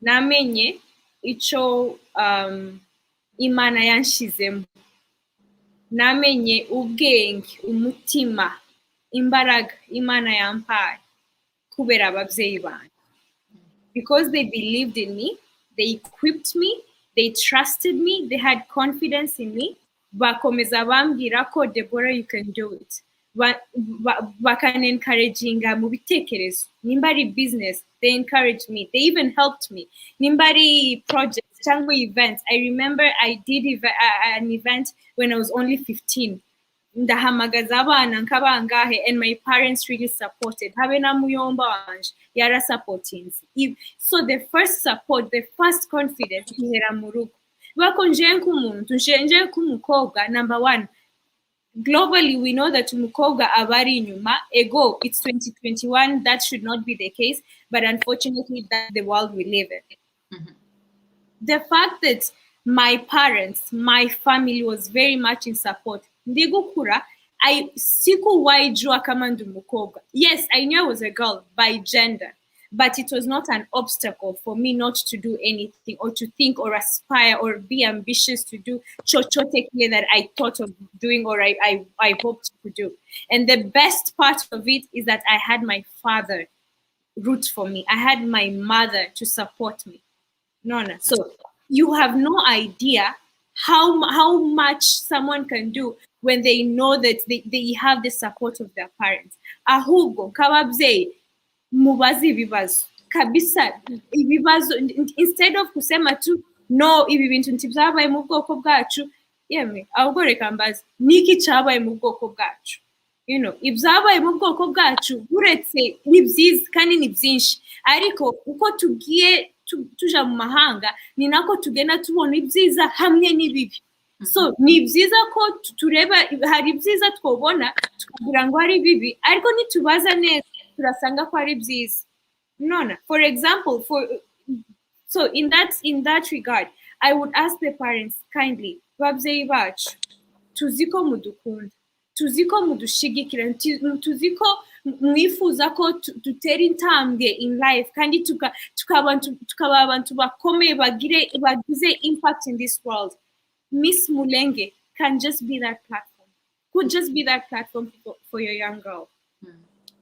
G: namenye icyo Imana yanshizemo, namenye ubwenge, umutima, imbaraga Imana yampaye kubera ababyeyi banjye. Because they believed in me, they equipped me, they trusted me, they had confidence in me. Bakomeza bambwira ko Deborah you can do it. Bakan encouraginga mu bitekerezo. Nimba ari business, they encouraged me. They even helped me. Nimba ari projects, cyangwa events. I remember I did an event when I was only 15. Ndahamagaza abana nkabangahe and my parents really supported. Habe na muyomba wanje yara supporting. So the first support, the first confidence ihera mu rugo. Bako nje nk'umuntu, nje nk'umukobwa, number one, globally we know that umukobwa abari inyuma. Ego, it's 2021, that should not be the case, but unfortunately that's the world we live in. The fact that my parents, my family was very much in support. Ndigukura, sikuwahi jua kama ndi umukobwa. Yes, I knew I was a girl by gender, but it was not an obstacle for me not to do anything or to think or aspire or be ambitious to do chochote kile that I thought of doing or I hoped to do. And the best part of it is that I had my father root for me. I had my mother to support me. Nona. So you have no idea how much someone can do when they know that they have the support of their parents. Ahubwo kababyeyi mubazi ibibazo kabisa, ibibazo instead of kusema tu no ibi bintu ntibyabaye mu bwoko bwacu, yeme ahubwo reka mbaze niki cyabaye mu bwoko bwacu. You know, ibyabaye mu bwoko bwacu buretse ni byiza kandi ni byinshi, ariko uko tugiye tuja mu mahanga ni nako tugenda tubona ibyiza hamwe n'ibibi. So ni byiza ko tureba hari byiza twobona tukagira ngo hari bibi, ariko nitubaza neza turasanga ko ari byiza. Nona, for example, so in that regard, I would ask the parents kindly, babyeyi bacu, tuziko mudukunda, tuziko mudushigikira, tuziko mwifuza ko dutera intambwe in life kandi tukaba abantu bakomeye bagize impact in this world. Miss Mulenge can just be that platform. Could just be that platform for your young girl.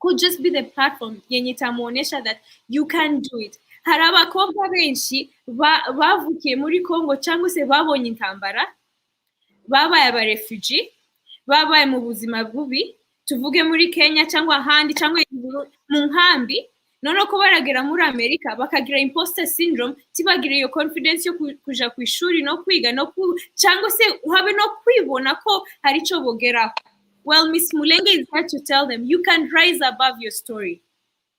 G: Could just be the platform yenye itamuonesha that you can do it. Hari abakobwa benshi bavukiye muri Congo cyangwa se babonye intambara, babaye aba refugee, babaye mu buzima bubi, tuvuge muri Kenya cyangwa ahandi cyangwa mu nkambi, none ko baragera muri Amerika bakagira imposter syndrome, tibagira iyo confidence yo kuja ku ishuri no kwiga no cyangwa se habe no kwibona ko hari cyo bogeraho. Well, Miss Mulenge is here to tell them you can rise above your story.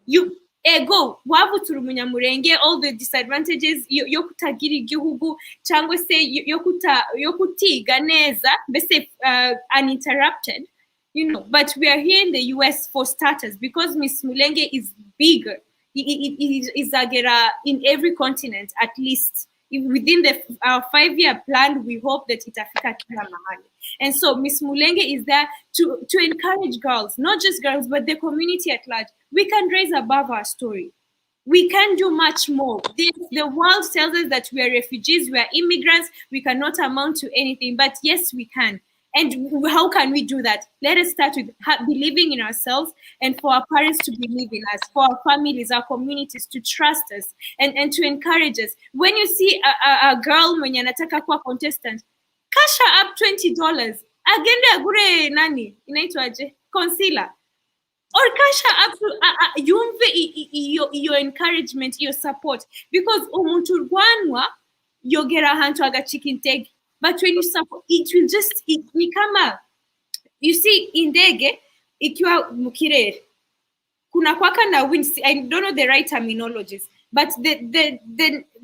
G: You ego wavutura umunyamurenge, all the disadvantages yo kutagira igihugu cyangwa se yo kutiga neza mbese uninterrupted, you know, but we are here in the US for starters because Miss Mulenge is bigger. Is in every continent at least. Within our 5-year plan, we hope that itafika kila mahali. And so Miss Mulenge is there to encourage girls, not just girls, but the community at large. We can rise above our story. We can do much more. The world tells us that we are refugees, we are immigrants, we cannot amount to anything, but yes, we can. And how can we do that? Let us start with believing in ourselves and for our parents to believe in us, for our families, our communities to trust us and to encourage us. When you see a girl mwenye anataka kuwa contestant, cash her up $20. Agende agure nani? Inaitwaje? Concealer. Or cash her up to yumve your encouragement, your support. Because umuntu rwanwa yogera hantu agachicken tag. But when you support, it will just, ni kama, you see, indege, ikiwa mukirere, kuna kwaka na wind, I don't know the right terminologies, but the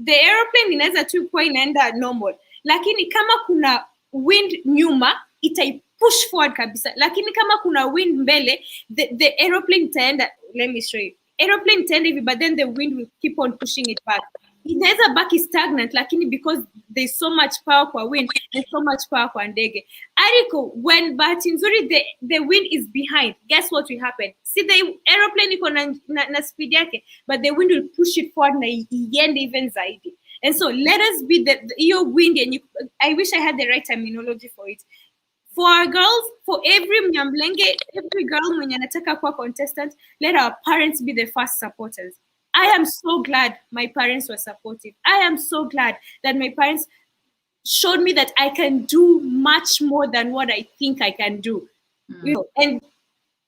G: airplane inaweza tu kuwa inaenda normal. Lakini kama kuna wind nyuma, itai push forward kabisa. Lakini kama kuna wind mbele, the airplane itaenda, let me show you. Airplane itaenda, but then the wind will keep on pushing it back. Inaweza baki stagnant, lakini because there's so much power kwa wind, there's so much power kwa ndege. Ariko, when bahati nzuri the wind is behind, guess what will happen? See, the aeroplane iko na speed yake, but the wind will push it forward na iende even zaidi. And so let us be your wind, and I wish I had the right terminology for it. For our girls, for every Mnyamulenge, every girl mwenye anataka kuwa contestant, let our parents be the first supporters. I am so glad my parents were supportive. I am so glad that my parents showed me that I can do much more than what I think I can do. You know, and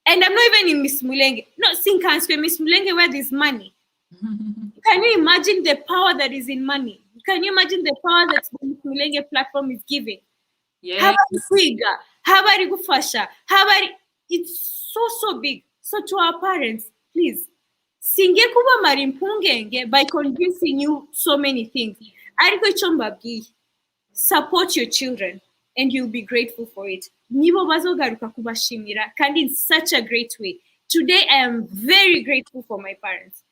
G: I'm not even in Miss Mulenge. No, Sinkanswe, Miss Mulenge, where there's money. Can you imagine the power that is in money? Can you imagine the power that the Miss Mulenge platform is giving?
E: Yes.
G: It's so big. So to our parents, please, singekuba marimpungenge by convincing you so many things. Ariko ichomba support your children and you'll be grateful for it. Nibo bazogaruka kubashimira kandi in such a great way. Today I am very grateful for my parents.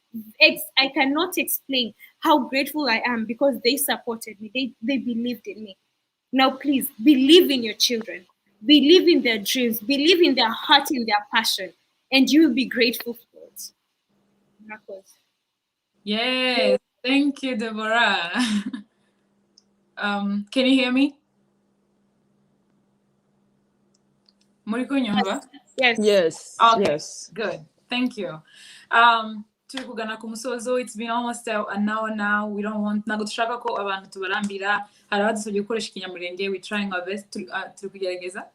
G: I cannot explain how grateful I am because they supported me. They believed in me. Now please believe in your children. Believe in their dreams. Believe in their heart and their passion. And you will be grateful for it.
E: Yes, thank you, Deborah. Can you hear me? Muriko nyumva?
F: Yes.
E: Okay,
F: Yes.
E: good. Thank you. Turi kugana ku musozo. It's been almost an hour now. We don't want ntabwo dushaka ko abantu tubarambira. Hari abadusabye gukoresha ikinyamurenge. We trying our best. Turi kugerageza.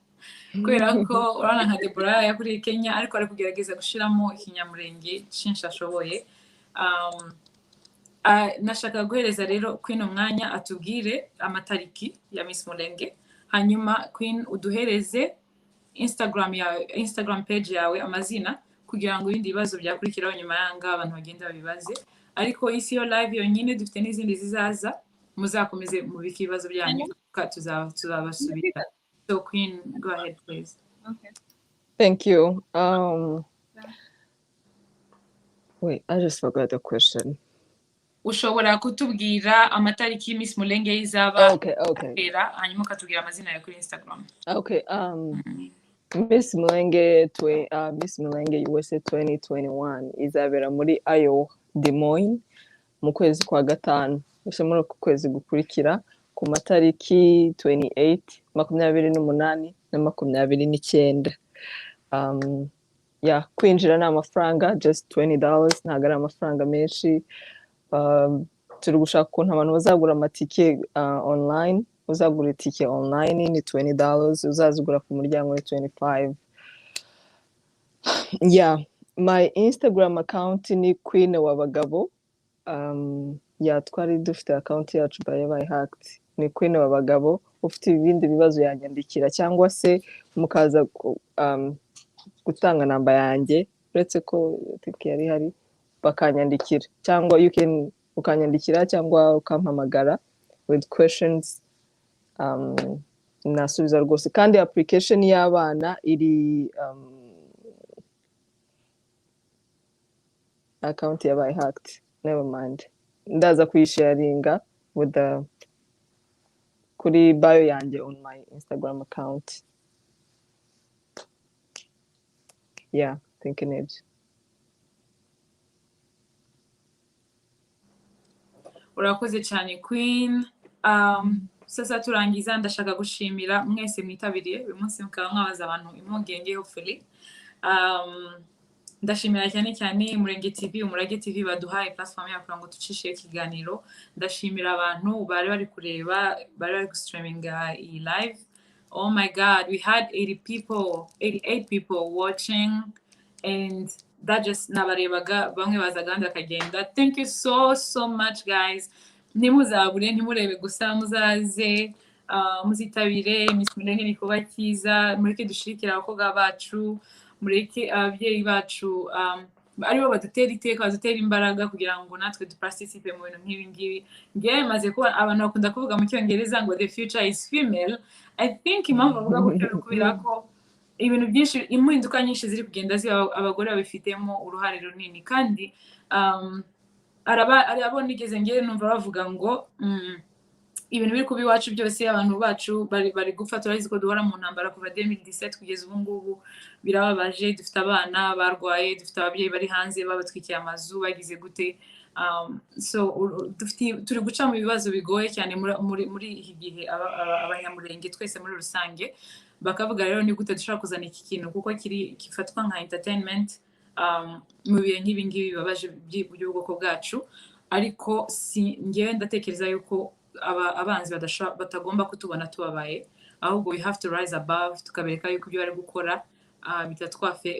E: Kubera ko urabona nka Deborah yakuriye Kenya ariko ari kugerageza gushiramo ikinyamurenge cyinshi ashoboye. Nashaka guhereza rero Queen umwanya atubwire amatariki ya Miss Mulenge, hanyuma Queen uduhereze Instagram page yawe amazina kugira ngo ibindi bibazo byakurikiraho nyuma yanga abantu bagenda babibaze, ariko isi yo live yonyine dufite n'izindi zizaza muzakomeze mubika ibibazo byanyu tuzabasubira. So Queen, go ahead please.
G: Okay.
F: Thank you. Wait, I just forgot the question.
E: Ushobora kutubwira amatariki Miss Mulenge izaba.
F: Okay.
E: Hanyuma ukatubwira amazina yawe kuri Instagram.
F: Okay. Miss Mulenge USA 2021 izabera muri Iowa, Des Moines mu kwezi kwa gatanu. Muri uku kwezi gukurikira ku matariki 28, 28 na 29. Kwinjira ni amafaranga just $20, ntabwo ari amafaranga menshi. Turi gushaka ukuntu abantu bazagura amatike online. Uzagura itike online ni $20, uzazigura ku muryango ni $25. My Instagram account ni Queen w'abagabo. Twari dufite account yacu bayabaye hacked. ni queen w'abagabo ufite ibindi bibazo yanyandikira cyangwa se mukaza gutanga namba yanjye uretse ko tiki yari hari bakanyandikira cyangwa ukanyandikira cyangwa ukampamagara with questions nasubiza rwose kandi application y'abana iri account yabaye hacked never mind ndaza kuyisharinga with the kuri bio yanjye on my Instagram account. Yeah, thinking it.
E: urakoze cyane Queen. Sasa turangiza ndashaka gushimira mwese mwitabiriye uyu munsi mukaba mwabaza abantu impungenge hopefully. Ndashimira cyane Imurenge TV, Umurage TV baduhaye platform ya kugira ngo tucishe ikiganiro. Ndashimira abantu bari kureba, bari streaming iyi live. Oh my God, we had 88 people watching, and that just nabarebaga bamwe bazaga kandi bakagenda. Thank you so much guys. Nimuzabure ntimurebe gusa muzaze muzitabire Miss Mulenge ni kuba cyiza, mureke dushirikira abakobwa bacu, mureke ababyeyi bacu aribo badutera iteka badutera imbaraga kugira ngo natwe duparticipe mu bintu nk'ibi ngibi. Ngewe maze kuba abantu bakunda kuvuga mu cyongereza ngo the future is female. I think impamvu bavuga gutyo kubera ko ibintu byinshi impinduka nyinshi ziri kugenda ziba abagore babifitemo uruhare runini kandi arabona nigeze ngewe numva bavuga ngo ibintu biri kuba iwacu byose abantu bacu bari gupfa turazi ko duhora mu ntambara kuva 2017 kugeza ubu ngubu birababaje. Dufite abana barwaye, dufite ababyeyi bari hanze babatwikiye amazu bagize gute. So turi guca mu bibazo bigoye cyane muri iki gihe abanyamulenge twese muri rusange bakavuga rero ni gute dushobora kuzana iki kintu kuko kifatwa nka entertainment mu bihe nk'ibi ngibi bibabaje by'ubwoko bwacu. Ariko ngewe ndatekereza yuko abanzi batagomba kutubona tubabaye, ahubwo we have to rise above tukabereka yuko ibyo bari gukora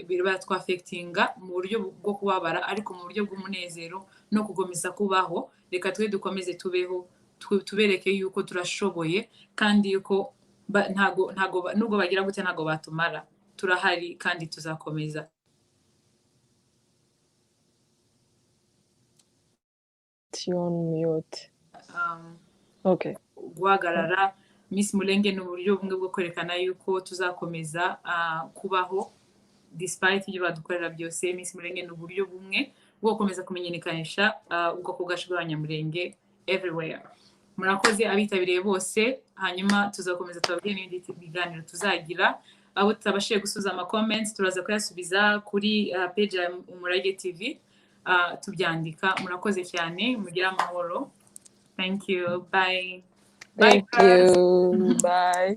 E: biratwafectinga mu buryo bwo kubabara ariko mu buryo bw'umunezero no kugomeza kubaho. Reka twe dukomeze tubeho tubereke yuko turashoboye kandi yuko ntago nubwo bagira gute ntago batumara, turahari kandi tuzakomeza.
F: Mute. Okay.
E: Guhagarara Miss Mulenge ni uburyo bumwe bwo kwerekana yuko tuzakomeza kubaho despite ibyo badukorera byose. Miss Mulenge ni uburyo bumwe bwo gukomeza kumenyekanisha ubwoko bwacu bw'Abanyamulenge everywhere. Murakoze abitabiriye bose, hanyuma tuzakomeza tubabwire n'ibindi biganiro tuzagira. Abo tutabashije gusubiza ama comments turaza kuyasubiza kuri page ya Umurage TV tubyandika. Murakoze cyane, mugira amahoro. Thank you. Bye.
F: Thank you. Bye.